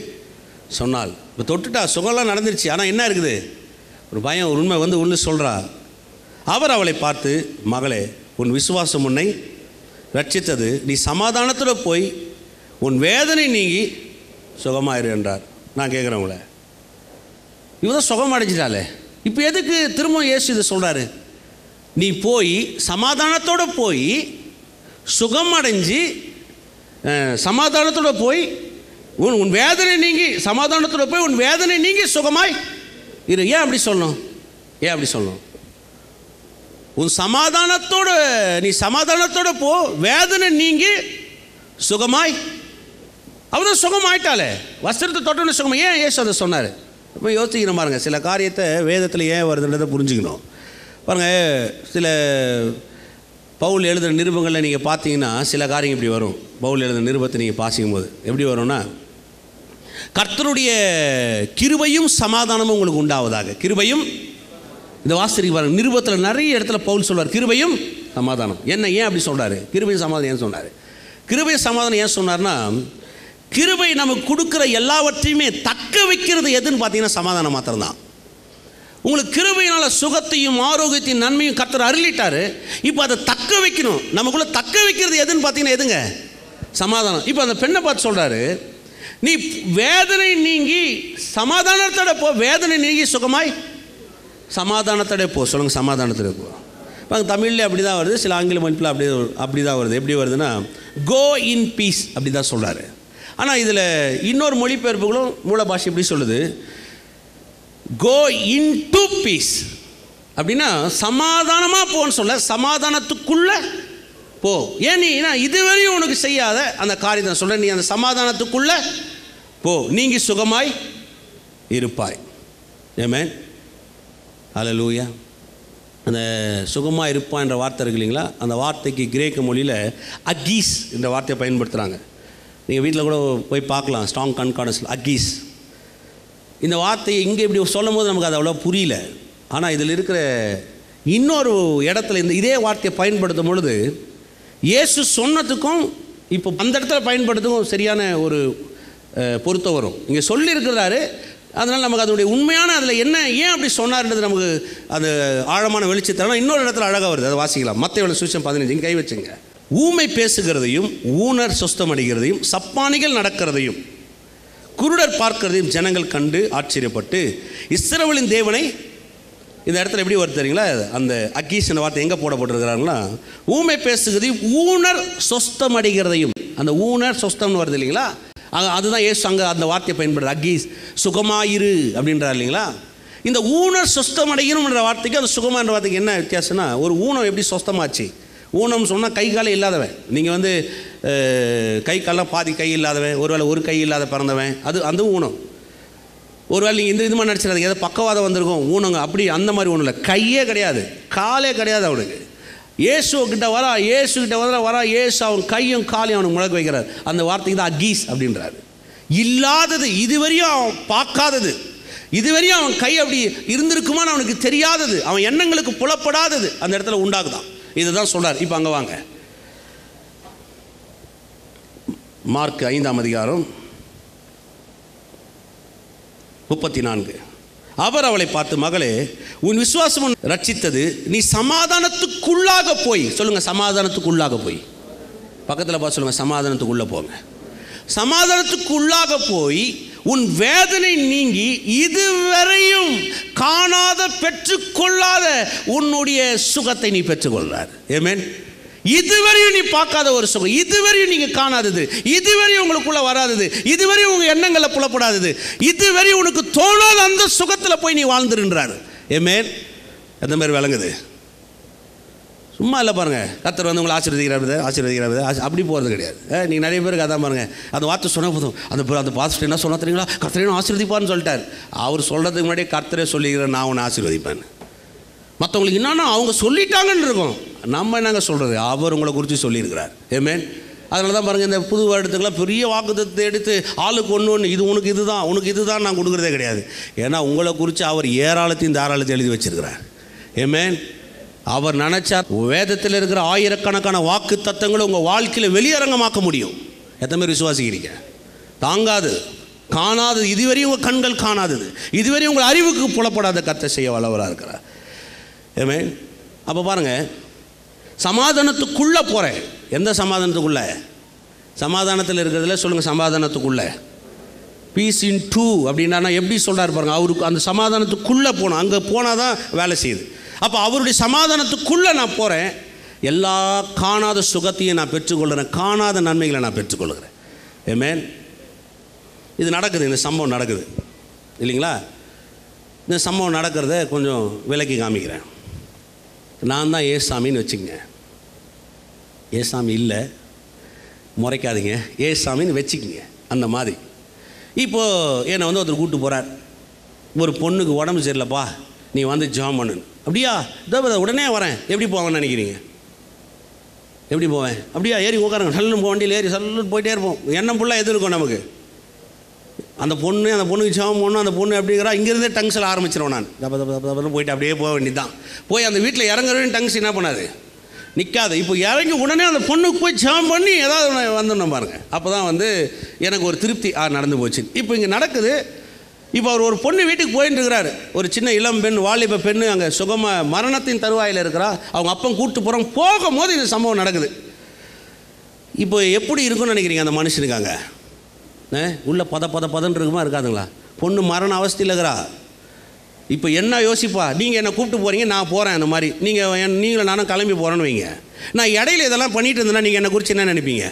சொன்னாள். இப்போ தொட்டுட்டா, சுகம்லாம் நடந்துருச்சு. ஆனால் என்ன இருக்குது? ஒரு பயம், ஒரு உண்மை வந்து ஒன்று சொல்கிறா. அவர் அவளை பார்த்து, மகளே, உன் விசுவாசம் உன்னை ரட்சித்தது, நீ சமாதானத்தோடு போய் உன் வேதனை நீங்கி சுகமாயிரு என்றார். நான் கேட்குறேன் உங்களை, இவதான் சுகம் அடைஞ்சிட்டாலே, இப்போ எதுக்கு திரும்ப இயேசு இதை சொல்கிறாரு? நீ போய் சமாதானத்தோடு போய் சுகம் அடைஞ்சி சமாதானத்தோடு போய் உன் வேதனை நீங்கி சமாதானத்தோடு போய் உன் வேதனை நீங்கி சுகமாய் இரு. ஏன் அப்படி சொல்லணும்? ஏன் அப்படி சொல்லணும்? உன் சமாதானத்தோடு நீ சமாதானத்தோடு போ, வேதனை நீங்கி சுகமாய். அவதான் சுகமாயிட்டாலே, வஸ்திரத்தை தொட்டோன்னு சுகமா. ஏன் இயேசு அதை சொன்னார்? இப்போ யோசிக்கணும் பாருங்க. சில காரியத்தை வேதத்தில் ஏன் வருதுன்றதை புரிஞ்சுக்கணும் பாருங்கள். சில பவுல் எழுதுகிற நிருபங்களில் நீங்கள் பார்த்தீங்கன்னா சில காரியம் இப்படி வரும். பவுல் எழுதுகிற நிருபத்தை நீங்கள் வாசிக்கும் போது எப்படி வரும்னா, கர்த்தருடைய கிருபையும் சமாதானமும் உங்களுக்கு உண்டாவதாக. கிருபையும், இந்த வாசிக்கு பாருங்கள், நிருபத்தில் நிறைய இடத்துல பவுல் சொல்வார் கிருபையும் சமாதானம். என்ன ஏன் அப்படி சொல்கிறாரு? கிருபையும் சமாதானம் ஏன் சொன்னார்? கிருபை சமாதானம் ஏன் சொன்னார்னா, கிருபை நமக்கு கொடுக்குற எல்லாவற்றையுமே தக்க வைக்கிறது எதுன்னு பார்த்தீங்கன்னா சமாதானம் மாத்திரம்தான். உங்களுக்கு கிருபையினால் சுகத்தையும் ஆரோக்கியத்தையும் நன்மையும் கர்த்தர் அருளிட்டாரு. இப்போ அதை தக்க வைக்கணும். நமக்குள்ளே தக்க வைக்கிறது எதுன்னு பார்த்தீங்கன்னா எதுங்க? சமாதானம். இப்போ அந்த பெண்ணை பார்த்து சொல்கிறாரு, நீ வேதனை நீங்கி சமாதானத்தோட போ, வேதனை நீங்கி சுகமாய் சமாதானத்தோட போ. சொல்லுங்கள், சமாதானத்தோட போ. இப்போ தமிழ்லேயே அப்படி தான் வருது, சில ஆங்கில மொழிப்பில் அப்படி தான் வருது. எப்படி வருதுன்னா, கோ இன் பீஸ் அப்படி தான் சொல்கிறாரு. ஆனால் இதில் இன்னொரு மொழிபெயர்ப்புகளும் மூல பாஷை எப்படி சொல்லுது, கோ இன் டு பீஸ். அப்படின்னா சமாதானமாக போன்னு சொல்ல, சமாதானத்துக்குள்ளே போ. ஏன்? நீ இதுவரையும் உனக்கு செய்யாத அந்த காரியத்தை சொல்ல, நீ அந்த சமாதானத்துக்குள்ளே போ, நீங்கி சுகமாய் இருப்பாய். ஆமென். ஹல்லேலூயா. அந்த சுகமாக இருப்பான் என்ற வார்த்தை இருக்கு இல்லைங்களா, அந்த வார்த்தைக்கு கிரேக்க மொழியில் அகீஸ் என்ற வார்த்தையை பயன்படுத்துகிறாங்க. நீங்கள் வீட்டில் கூட போய் பார்க்கலாம், ஸ்ட்ராங் கன்கார்டன்ஸில் அகீஸ். இந்த வார்த்தையை இங்கே இப்படி சொல்லும் போது நமக்கு அது அவ்வளோ புரியல. ஆனால் இதில் இருக்கிற இன்னொரு இடத்துல இதே வார்த்தையை பயன்படுத்தும் பொழுது இயேசு சொன்னதுக்கும் இப்போ அந்த இடத்துல பயன்படுத்துக்கும் சரியான ஒரு பொருத்தம் வரும். இங்கே சொல்லியிருக்கிறாரு. அதனால் நமக்கு அதனுடைய உண்மையான அதில் என்ன ஏன் அப்படி சொன்னார்ன்றது நமக்கு அது ஆழமான வெளிச்சத்தரம் இன்னொரு இடத்துல அழகாக வருது. அதை வாசிக்கலாம். மத்தேயு சுவிசேஷம் 15 கை வச்சுங்க. ஊமை பேசுகிறதையும் ஊனர் சொஸ்தமடைகிறதையும் சப்பானிகள் நடக்கிறதையும் குருடர் பார்க்கிறதையும் ஜனங்கள் கண்டு ஆச்சரியப்பட்டு இஸ்ரவேலின் தேவனை, இந்த இடத்துல எப்படி வருது தெரியுங்களா, அந்த அகீஸ் என்ற வார்த்தை எங்கே போடப்பட்டிருக்கிறாங்களா, ஊமை பேசுகிறதையும் ஊனர் சொஸ்தம் அடைகிறதையும். அந்த ஊனர் சொஸ்தம்னு வருது இல்லைங்களா, அதுதான் ஏசு அங்கே அந்த வார்த்தையை பயன்படுது. அகீஸ் சுகமாயிரு அப்படின்றார் இல்லைங்களா. இந்த ஊனர் சொஸ்தம் அடையணும்ன்ற வார்த்தைக்கு அந்த சுகமான்ற வார்த்தைக்கு என்ன வித்தியாசம்னா, ஒரு ஊனம் எப்படி சொஸ்தமாச்சு? ஊனம் சொன்னால் கை காலம் இல்லாதவன். நீங்கள் கை காலம் பாதி கை இல்லாதவன், ஒருவேளை ஒரு கை இல்லாத பிறந்தவன், அந்த ஊனம். ஒருவேளை நீங்கள் இது மாதிரி நடிச்சிடாது, ஏதோ பக்கவாதம் வந்திருக்கும் ஊனங்க, அப்படி அந்த மாதிரி ஒன்றும் இல்லை. கையே கிடையாது, காலே கிடையாது அவனுக்கு. இயேசுக்கிட்ட வரா, இயேசு அவன் கையும் காலையும் அவனுக்கு முழக்க வைக்கிறார். அந்த வார்த்தைக்கு தான் அகீஸ் அப்படின்றாரு. இல்லாதது, இதுவரையும் அவன் பார்க்காதது, இதுவரையும் அவன் கை அப்படி இருந்திருக்குமான்னு அவனுக்கு தெரியாதது, அவன் எண்ணங்களுக்கு புலப்படாதது அந்த இடத்துல உண்டாகுதான். இதுதான் சொல்றார். இப்போ அங்கே வாங்க, மார்க் 5ஆம் அதிகாரம் 34. அவர் அவளை பார்த்து, மகளே, உன் விசுவாசம் ரட்சித்தது, நீ சமாதானத்துக்குள்ளாக போய். சொல்லுங்க, சமாதானத்துக்குள்ளாக போய். பக்கத்தில் பார்த்து சொல்லுங்க, சமாதானத்துக்குள்ளே போங்க. சமாதானத்துக்குள்ளாக போய் உன் வேதனை நீங்கி இதுவரையும் காணாத பெற்றுக்கொள்ளாத உன்னுடைய சுகத்தை நீ பெற்றுக்கொள்றார். ஆமென். இதுவரையும் நீ பார்க்காத ஒரு சுகம், இதுவரையும் நீங்கள் காணாதது, இதுவரையும் உங்களுக்குள்ள வராதது, இதுவரையும் உங்கள் எண்ணங்களில் புலப்படாதது, இதுவரையும் உனக்கு தோணாத அந்த சுகத்தில் போய் நீ வாழ்ந்துருன்றாரு. ஆமென். எந்த மாதிரி விளங்குது? சும்மா இல்லை பாருங்கள், கர்த்தர் வந்து உங்களை ஆசீர்வதிக்கிறாரு அப்படி போகிறது கிடையாது. நீங்கள் நிறைய பேருக்கு அதான் பாருங்கள், அந்த வார்த்தை சொன்னால் போதும், அந்த பாஸ்டர் என்ன சொன்னா தெரியுங்களா, கர்த்தரையும் ஆசீர்வதிப்பான்னு சொல்லிட்டார். அவர் சொல்கிறதுக்கு முன்னாடியே கர்த்தரே சொல்லிக்கிறேன், நான் உன்னை ஆசீர்வதிப்பேன். மற்றவங்களுக்கு என்னன்னா அவங்க சொல்லிட்டாங்கன்னு இருக்கும், நம்ம என்னங்க சொல்கிறது, அவர் உங்களை குறித்து சொல்லியிருக்கிறார். ஆமென். அதனால தான் பாருங்கள், இந்த புது வருடத்துக்கெல்லாம் பெரிய வாக்குத்தத்தை எடுத்து ஆளுக்கு ஒன்று இது உனக்கு இதுதான் நான் கொடுக்குறதே கிடையாது. ஏன்னா உங்களை குறித்து அவர் ஏராளத்தையும் தாராளத்தையும் எழுதி வச்சிருக்கிறார். ஆமென். அவர் நினச்சா வேதத்தில் இருக்கிற ஆயிரக்கணக்கான வாக்கு தத்தங்களை உங்கள் வாழ்க்கையில் வெளியரங்கமாக்க முடியும். எத்தனை பேர் விசுவாசிக்கிறீங்க? தாங்காது, காணாதது, இதுவரையும் உங்கள் கண்கள் காணாதது, இதுவரையும் உங்கள் அறிவுக்கு புலப்படாத கர்த்தர் செய்ய வல்லவராக இருக்கிறார். ஆமென். அப்போ பாருங்கள், சமாதானத்துக்குள்ளே போகிறேன். எந்த சமாதானத்துக்குள்ளே? சமாதானத்தில் இருக்கிறதுல சொல்லுங்கள், சமாதானத்துக்குள்ளே. பீஸ் இன் டூ அப்படின்னா எப்படி சொல்கிறார் பாருங்கள். அவருக்கு அந்த சமாதானத்துக்குள்ளே போகணும், அங்கே போனால் தான் வேலை செய்யுது. அப்போ அவருடைய சமாதானத்துக்குள்ளே நான் போகிறேன், எல்லா காணாத சுகத்தையும் நான் பெற்றுக்கொள்கிறேன், காணாத நன்மைகளை நான் பெற்றுக்கொள்கிறேன். ஆமென். இது நடக்குது, இந்த சம்பவம் நடக்குது இல்லைங்களா? இந்த சம்பவம் நடக்கிறத கொஞ்சம் விலக்கி காமிக்கிறேன். நான் தான் ஏசாமின்னு வச்சுக்கங்க. ஏசாமி இல்லை, முறைக்காதீங்க, ஏசாமின்னு வச்சுக்கிங்க. அந்த மாதிரி இப்போது என்னை வந்து ஒருத்தர் கூப்பிட்டு போகிறார், ஒரு பொண்ணுக்கு உடம்பு சரியில்லைப்பா, நீ வந்து ஜாம் பண்ணு. அப்படியா, இதோ உடனே வரேன். எப்படி போவேன்னு நினைக்கிறீங்க? எப்படி போவேன்? அப்படியா, ஏறி உட்காருங்க, சல்லுன்னு வண்டியில் ஏறி சல்லுன்னு போயிட்டே இருப்போம். எண்ணம் ஃபுல்லாக எது இருக்கும் நமக்கு? அந்த பொண்ணுக்கு ஜாம் பண்ணணும். அந்த பொண்ணு எப்படிங்கிறா, இங்கேருந்தே டங்ஸில் ஆரம்பிச்சிடுவேன் நான். போயிட்டு அப்படியே போக வேண்டியது தான். போய் அந்த வீட்டில் இறங்குறவன் டங்ஸ் என்ன பண்ணாது, நிற்காது. இப்போ இறங்கி உடனே அந்த பொண்ணுக்கு போய் ஜாம் பண்ணி ஏதாவது வந்துடணும் பாருங்கள். அப்போ தான் வந்து எனக்கு ஒரு திருப்தி நடந்து போச்சு. இப்போ இங்கே நடக்குது. இப்போ அவர் ஒரு பொண்ணு வீட்டுக்கு போயிட்டு இருக்கிறாரு. ஒரு சின்ன இளம் பெண், வாலிப பெண்ணு அங்கே சுகமாக மரணத்தின் தருவாயில் இருக்கிறா. அவங்க அப்பன் கூப்பிட்டு போகிறோம். போகும்போது இந்த சம்பவம் நடக்குது. இப்போ எப்படி இருக்குன்னு நினைக்கிறீங்க அந்த மனுஷனுக்காங்க? உள்ள பதன்னு இருக்குமா இருக்காதுங்களா? பொண்ணு மரண அவஸ்தையில் இருக்கிறா. இப்போ என்ன யோசிப்பா, நீங்கள் என்னை கூப்பிட்டு போகிறீங்க, நான் போகிறேன், அந்த மாதிரி நீங்களும் நானும் கிளம்பி போகிறேன்னு வைங்க. நான் இடையில இதெல்லாம் பண்ணிட்டு இருந்தேன்னா நீங்கள் என்னை குறித்து என்ன நினைப்பீங்க?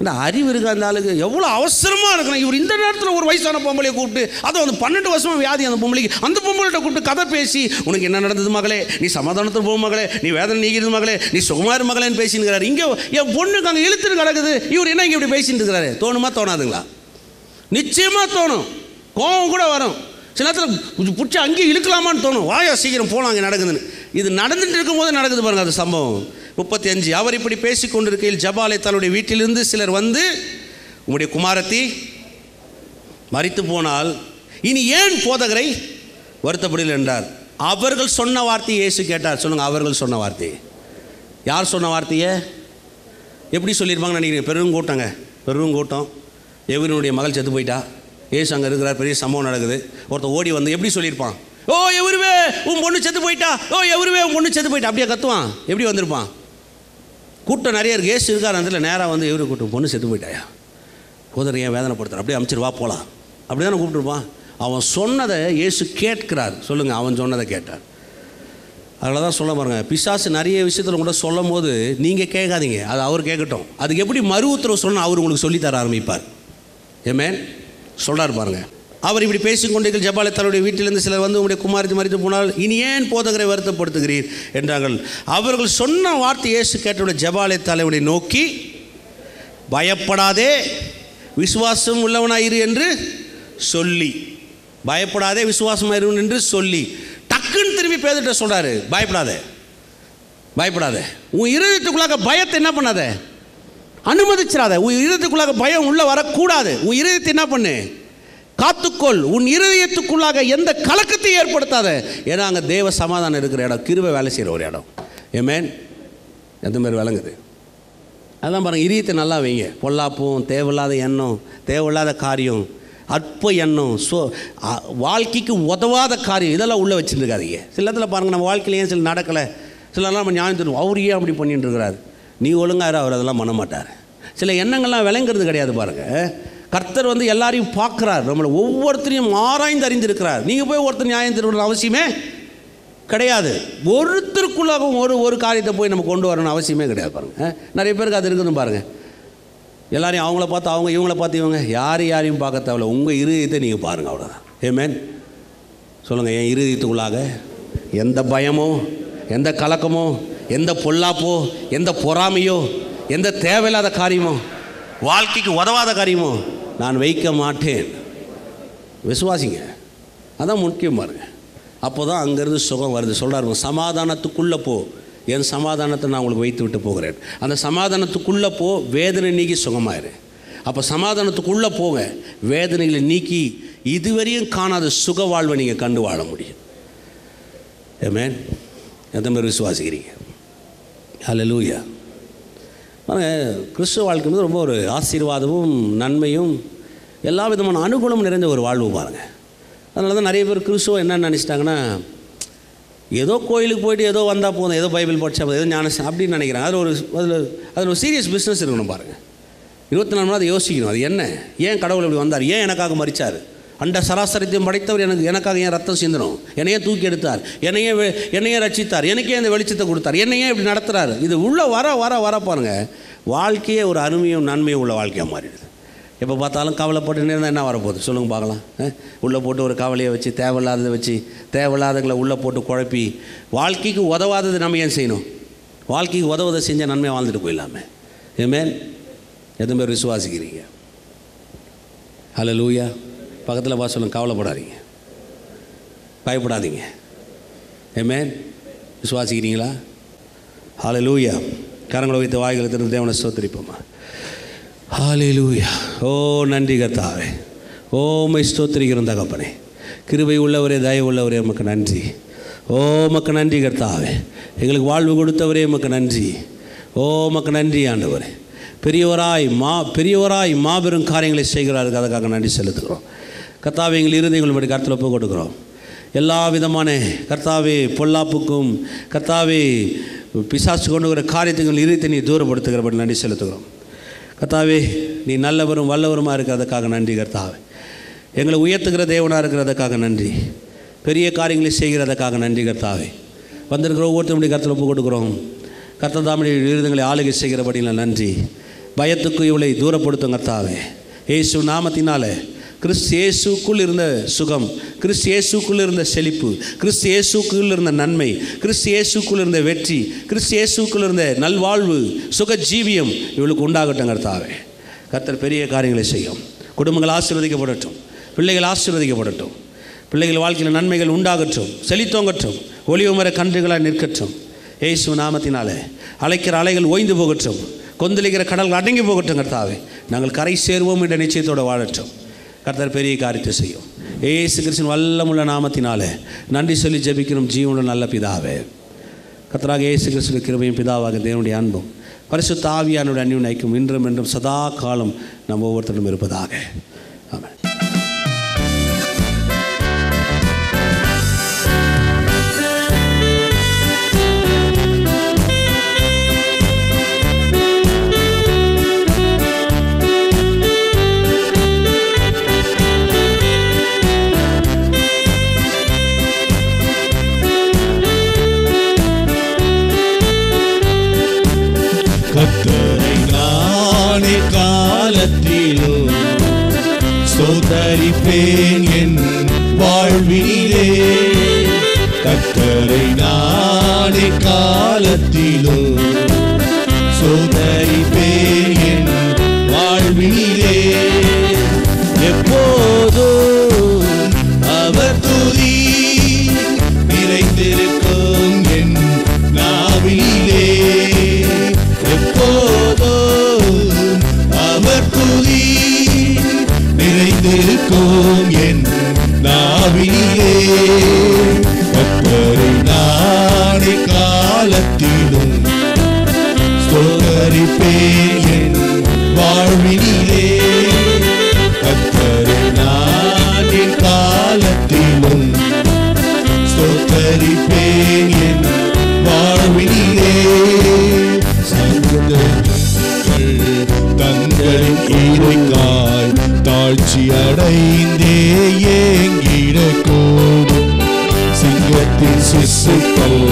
இந்த அறிவு இருக்குது அந்த ஆளுக்கு, எவ்வளோ அவசரமாக இருக்கணும். இவர் இந்த நேரத்தில் ஒரு வயசான பொம்பளையை கூப்பிட்டு, அதை வந்து 12 வருஷமாக வியாதி அந்த பொம்பளைக்கு, அந்த பொம்பளைகிட்ட கூப்பிட்டு கதை பேசி, உனக்கு என்ன நடந்தது மகளே, நீ சமாதானத்தில் போகும் மகளே, நீ வேதனை நீக்கிறது மகளே, நீ சுகுமார் மகளேன்னு பேசினுக்கிறாரு. இங்கே என் பொண்ணுக்கு அங்கே இழுத்துட்டு கிடக்குது, இவர் என்ன இங்கே இப்படி பேசிட்டு இருக்கிறாரு? தோணுமா தோணாதுங்களா? நிச்சயமாக தோணும். கோபம் கூட வரும். சில நேரத்தில் பிடிச்சி அங்கேயே இழுக்கலாமான்னு தோணும். வாயா சீக்கிரம் போகலாம், அங்கே நடக்குதுன்னு. இது நடந்துட்டு இருக்கும்போது நடக்குது பாருங்கள் அது சம்பவம். 35. அவர் இப்படி பேசி கொண்டிருக்கையில் ஜபாலை தன்னுடைய வீட்டிலிருந்து சிலர் வந்து, உங்களுடைய குமாரத்தி மரித்து போனால் இனி ஏன் போதகரை வருத்தப்படல என்றார். அவர்கள் சொன்ன வார்த்தையை இயேசு கேட்டார். சொல்லுங்கள், அவர்கள் சொன்ன வார்த்தை. யார் சொன்ன வார்த்தையை எப்படி சொல்லியிருப்பாங்கன்னு நினைக்கிறீங்க? பெருங்கூட்டம். எவருடைய மகள் செத்து போயிட்டா, ஏசு அங்கே இருக்கிறார், பெரிய சம்பவம் நடக்குது. ஒருத்தர் ஓடி வந்து எப்படி சொல்லியிருப்பான்? ஓ எவருவே உன் பொண்ணு செத்து போயிட்டா, ஓ எவருவே உன் பொண்ணு செத்து போயிட்டா, அப்படியே கத்துவான். எப்படி வந்திருப்பான்? கூட்டம் நிறைய இருக்குது, ஏசு இருக்கார் அந்த நேராக வந்து எவரு கூட்டம், பொண்ணு செத்து போயிட்டாயா, போதர் ஏன் வேதனைப்படுத்துறான், அப்படியே அமைச்சிருவா போகலாம், அப்படி தானே கூப்பிட்டுருப்பான். அவன் சொன்னதை இயேசு கேட்கிறார். சொல்லுங்கள், அவன் சொன்னதை கேட்டார். அதில் தான் சொல்ல பாருங்க, பிசாசு நிறைய விஷயத்தில் கூட சொல்லும் போது நீங்கள் கேட்காதீங்க, அது அவர் கேட்கட்டும். அதுக்கு எப்படி மறு உத்தரவு சொன்னால் அவர் உங்களுக்கு சொல்லித்தர ஆரம்பிப்பார். ஏமேன் சொல்கிறார் பாருங்கள். அவர் இப்படி பேசிக்கொண்டே ஜபாலை தன்னுடைய வீட்டிலிருந்து சிலர் வந்து உங்களுடைய குமாரத்தை மரித்து போனால் இனி ஏன் போதகரை வருத்தப்படுத்துகிறீர் என்றார்கள். அவர்கள் சொன்ன வார்த்தை இயேசு கேட்டவுடைய ஜபாலை தலைவனை நோக்கி, பயப்படாதே விசுவாசம் உள்ளவனாயிரு என்று சொல்லி, பயப்படாதே விசுவாசமாயிரு என்று சொல்லி டக்குன்னு திரும்பி திரும்பி பேதுருட்ட சொல்கிறாரு, பயப்படாத. உன் இருதயத்துக்குள்ளாக பயத்தை என்ன பண்ணாத, அனுமதிச்சிடாத. உன் இருதயத்துக்குள்ளாக பயம் உள்ளே வரக்கூடாது. உன் இருதயத்தை என்ன பண்ணு, காத்துக்கொள். உன் இருதயத்துக்குள்ளாக எந்த கலக்கத்தையும் ஏற்படுத்தாத. ஏன்னா அங்கே தேவ சமாதானம் இருக்கிற இடம், கிருபை வேலை செய்கிற ஒரு இடம். ஏமேன், எந்த மாதிரி விளங்குது? அதான் பாருங்கள், இதயத்தை நல்லா வைங்க. பொல்லாப்பும், தேவையில்லாத எண்ணம், தேவையில்லாத காரியம், அற்ப எண்ணம், வாழ்க்கைக்கு உதவாத காரியம், இதெல்லாம் உள்ளே வச்சுருக்காதீங்க. சில இடத்துல பாருங்கள், நம்ம வாழ்க்கையில் ஏன் சில நடக்கலை, சிலலாம் நம்ம ஞாபகம் தரும், அவர் ஏன் அப்படி பண்ணிட்டு இருக்கிறாரு, நீ ஒழுங்காக அவர் அதெல்லாம் பண்ண மாட்டார். சில எண்ணங்கள்லாம் விளங்குறது கிடையாது. பாருங்கள், கர்த்தர் எல்லாரையும் பார்க்குறார், நம்மளை ஒவ்வொருத்தரையும் ஆராய்ந்து அறிந்திருக்கிறார். நீங்கள் போய் ஒருத்தர் நியாயம் தருவணும் அவசியமே கிடையாது. ஒருத்தருக்குள்ளாகவும் ஒரு காரியத்தை போய் நம்ம கொண்டு வரணும்னு அவசியமே கிடையாது. பாருங்கள், நிறைய பேருக்கு அது இருக்குதுன்னு பாருங்கள். எல்லாரையும் அவங்கள பார்த்து அவங்க, இவங்கள பார்த்து இவங்க, யாரையும் பார்க்க தேவையில்ல. உங்கள் இருதயத்தை நீங்கள் பாருங்கள், அவ்வளோதான். ஏமேன், சொல்லுங்கள். என் இருதயத்துக்குள்ளாக எந்த பயமோ, எந்த கலக்கமோ, எந்த பொல்லாப்போ, எந்த பொறாமையோ, எந்த தேவையில்லாத காரியமோ, வாழ்க்கைக்கு உதவாத காரியமோ நான் வைக்க மாட்டேன். விசுவாசிங்க, அதான் முக்கியம். பாருங்க, அப்போ தான் அங்கேருந்து சுகம் வருது. சொல்கிறாருங்க, சமாதானத்துக்குள்ளே போ, என் சமாதானத்தை நான் உங்களுக்கு வைத்து விட்டு போகிறேன். அந்த சமாதானத்துக்குள்ளே போ, வேதனை நீக்கி சுகமாயிரு. அப்போ சமாதானத்துக்குள்ளே போங்க, வேதனைகளை நீக்கி இதுவரையும் காணாத சுக வாழ்வை நீங்கள் கண்டு வாழ முடியும். ஆமென். எந்த மாதிரி விசுவாசிக்கிறீங்க? ஹல்லேலூயா. கிறிஸ்துவ வாழ்க்கை வந்து ரொம்ப ஒரு ஆசீர்வாதமும் நன்மையும் எல்லா விதமான அனுகூலமும் நிறைந்த ஒரு வாழ்வு பாருங்கள். அதனால தான் நிறைய பேர் கிறிஸ்துவ என்ன நினச்சிட்டாங்கன்னா, ஏதோ கோயிலுக்கு போய்ட்டு ஏதோ வந்தால் போதும், ஏதோ பைபிள் படித்தா போதும், ஏதோ ஞானம் அப்படின்னு நினைக்கிறாங்க. அதில் ஒரு சீரியஸ் பிஸ்னஸ் இருக்கணும் பாருங்கள். 24 மணி நேரம் அதை யோசிக்கணும். அது என்ன, ஏன் கடவுள் இப்படி வந்தார், ஏன் எனக்காக மரித்தார், அண்ட சராசரத்தையும் படைத்தவர் எனக்காக ஏன் ரத்தம் சிந்தணும், என்னையே தூக்கி எடுத்தார், என்னையே ரட்சித்தார், எனக்கே இந்த வெளிச்சத்தை கொடுத்தார், என்னையே இப்படி நடத்துகிறார். இது உள்ளே வர பாருங்கள், வாழ்க்கையே ஒரு அருமையும் நன்மையும் உள்ள வாழ்க்கையாக மாறிடுது. எப்போ பார்த்தாலும் கவலைப்பட்டு இருந்தால் என்ன வரப்போகுது சொல்லுங்க பார்க்கலாம். உள்ளே போட்டு ஒரு கவலையை வச்சு, தேவையில்லாததை வச்சு, தேவையில்லாதங்களை உள்ளே போட்டு குழப்பி, வாழ்க்கைக்கு உதவாதது நம்ம ஏன் செய்யணும்? வாழ்க்கைக்கு உதவதை செஞ்சால் நன்மையாக வாழ்ந்துட்டு போயிடலாமே. ஆமென். எத்தனை பேர் விசுவாசிக்கிறீங்க? ஹல்லேலூயா. பக்கத்தில் பார்த்து சொல்லுங்க, கவலைப்படாதீங்க, பயப்படாதீங்க. ஆமென். விசுவாசிக்கிறீங்களா? ஹல்லேலூயா. கரங்களை வைத்து வாய்களை திறந்து தேவனை ஸ்தோத்திரிப்போமா. ஹல்லேலூயா. ஓ நன்றி கர்த்தாவே, ஓ உம்மை ஸ்தோத்திரிக்கிறோம் தகப்பனே. கிருபை உள்ளவரே, தயவு உள்ளவரே, உமக்கு நன்றி. ஓ உமக்கு நன்றி கர்த்தாவே. எங்களுக்கு வாழ்வு கொடுத்தவரே உமக்கு நன்றி. ஓ உமக்கு நன்றி ஆண்டவரே. பெரியவராய் மாபெரும் காரியங்களை செய்கிறார்கள், அதுக்காக நன்றி செலுத்துகிறோம் கர்த்தாவே. எங்கள் இருதயங்கள் படி கர்த்தர் ஒப்பு கொடுக்குறோம். எல்லா விதமான கர்த்தாவே பொல்லாப்புக்கும் கர்த்தாவே பிசாசு கொண்டு வர காரியத்துக்கு இருதயத்தை நீ தூரப்படுத்துகிறபடி நன்றி செலுத்துகிறோம் கர்த்தாவே. நீ நல்லவரும் வல்லவருமாக இருக்கிறதுக்காக நன்றி கர்த்தாவே. எங்களை உயர்த்துகிற தேவனாக இருக்கிறதுக்காக நன்றி. பெரிய காரியங்களை செய்கிறதுக்காக நன்றி கர்த்தாவே. வந்திருக்கிற ஒவ்வொருத்தருடைய கர்த்தர் ஒப்பு கொடுக்குறோம். கர்த்தர் தாமுடைய இருதயங்களை ஆளுகை செய்கிறபடியில் நன்றி. பயத்துக்கு இவளை தூரப்படுத்தும் கர்த்தாவே. இயேசு நாமத்தினால கிறிஸ்து இயேசுக்குள் இருந்த சுகம், கிறிஸ்து இயேசுக்குள் இருந்த செழிப்பு, கிறிஸ்து இயேசுக்குள் இருந்த நன்மை, கிறிஸ்து இயேசுக்குள் இருந்த வெற்றி, கிறிஸ்து இயேசுக்குள் இருந்த நல்வாழ்வு, சுக ஜீவியம் இவளுக்கு உண்டாகட்டும் கர்த்தாவே. கர்த்தர் பெரிய காரியங்களை செய்யும். குடும்பங்கள் ஆசீர்வதிக்கப்படட்டும், பிள்ளைகள் ஆசீர்வதிக்கப்படட்டும், பிள்ளைகள் வாழ்க்கையில் நன்மைகள் உண்டாகட்டும், செழித்தோங்கட்டும், ஒளிவுமர கன்றுகளாக நிற்கட்டும். இயேசு நாமத்தினாலே அலைக்கிற அலைகள் ஓய்ந்து போகட்டும், கொந்தளிக்கிற கடல்கள் அடங்கி போகட்டும் கர்த்தாவே. நாங்கள் கரை சேருவோம் என்ற நிச்சயத்தோடு வாழட்டும். கர்த்தர் பெரிய காரியத்தை செய்யும். இயேசு கிறிஸ்துவின் வல்லமுள்ள நாமத்தினாலே நன்றி சொல்லி ஜெபிக்கிறோம் ஜீவனுள்ள நல்ல பிதாவே. கர்த்தராக இயேசு கிறிஸ்துவின் கிருபையும் பிதாவாக தேவனுடைய அன்பும் பரிசுத்த ஆவியானுடைய அன்பின் ஐக்கியம் இன்றும் என்றும் சதா காலம் நம்ம ஒவ்வொருத்தரும் இருப்பதாக. ஆமென். கர்த்தரை நானே காலத்திலும் ஸ்தோத்தரிப்பேன் என் வாழ்விலே. கர்த்தரை நானே காலத்திலும் ஸ்தோத்தரிப்பேன் என் வாழ்விலே. எப்போதும் அவர் துதி நிறைந்திருக்கும் இருக்கும் என் நாவிலே கர்த்தரை நானே காலத்திலும் ஸ்தோத்தரிப்பேன் என் வாழ்வினிலே கர்த்தரை நானே காலத்திலும் ஸ்தோத்தரிப்பேன் என் வாழ்வினிலே சமுதங்கள் தங்களின் இறைக்காய் தாழ்ச்சி அடைந்தே ஏங்கிடக்கூடும் சிங்கத்தின் சிசுக்கள்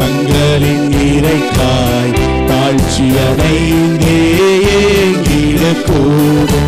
தங்களின் இறைக்காய் தாழ்ச்சி அடைந்தே ஏங்கிடக்கூடும்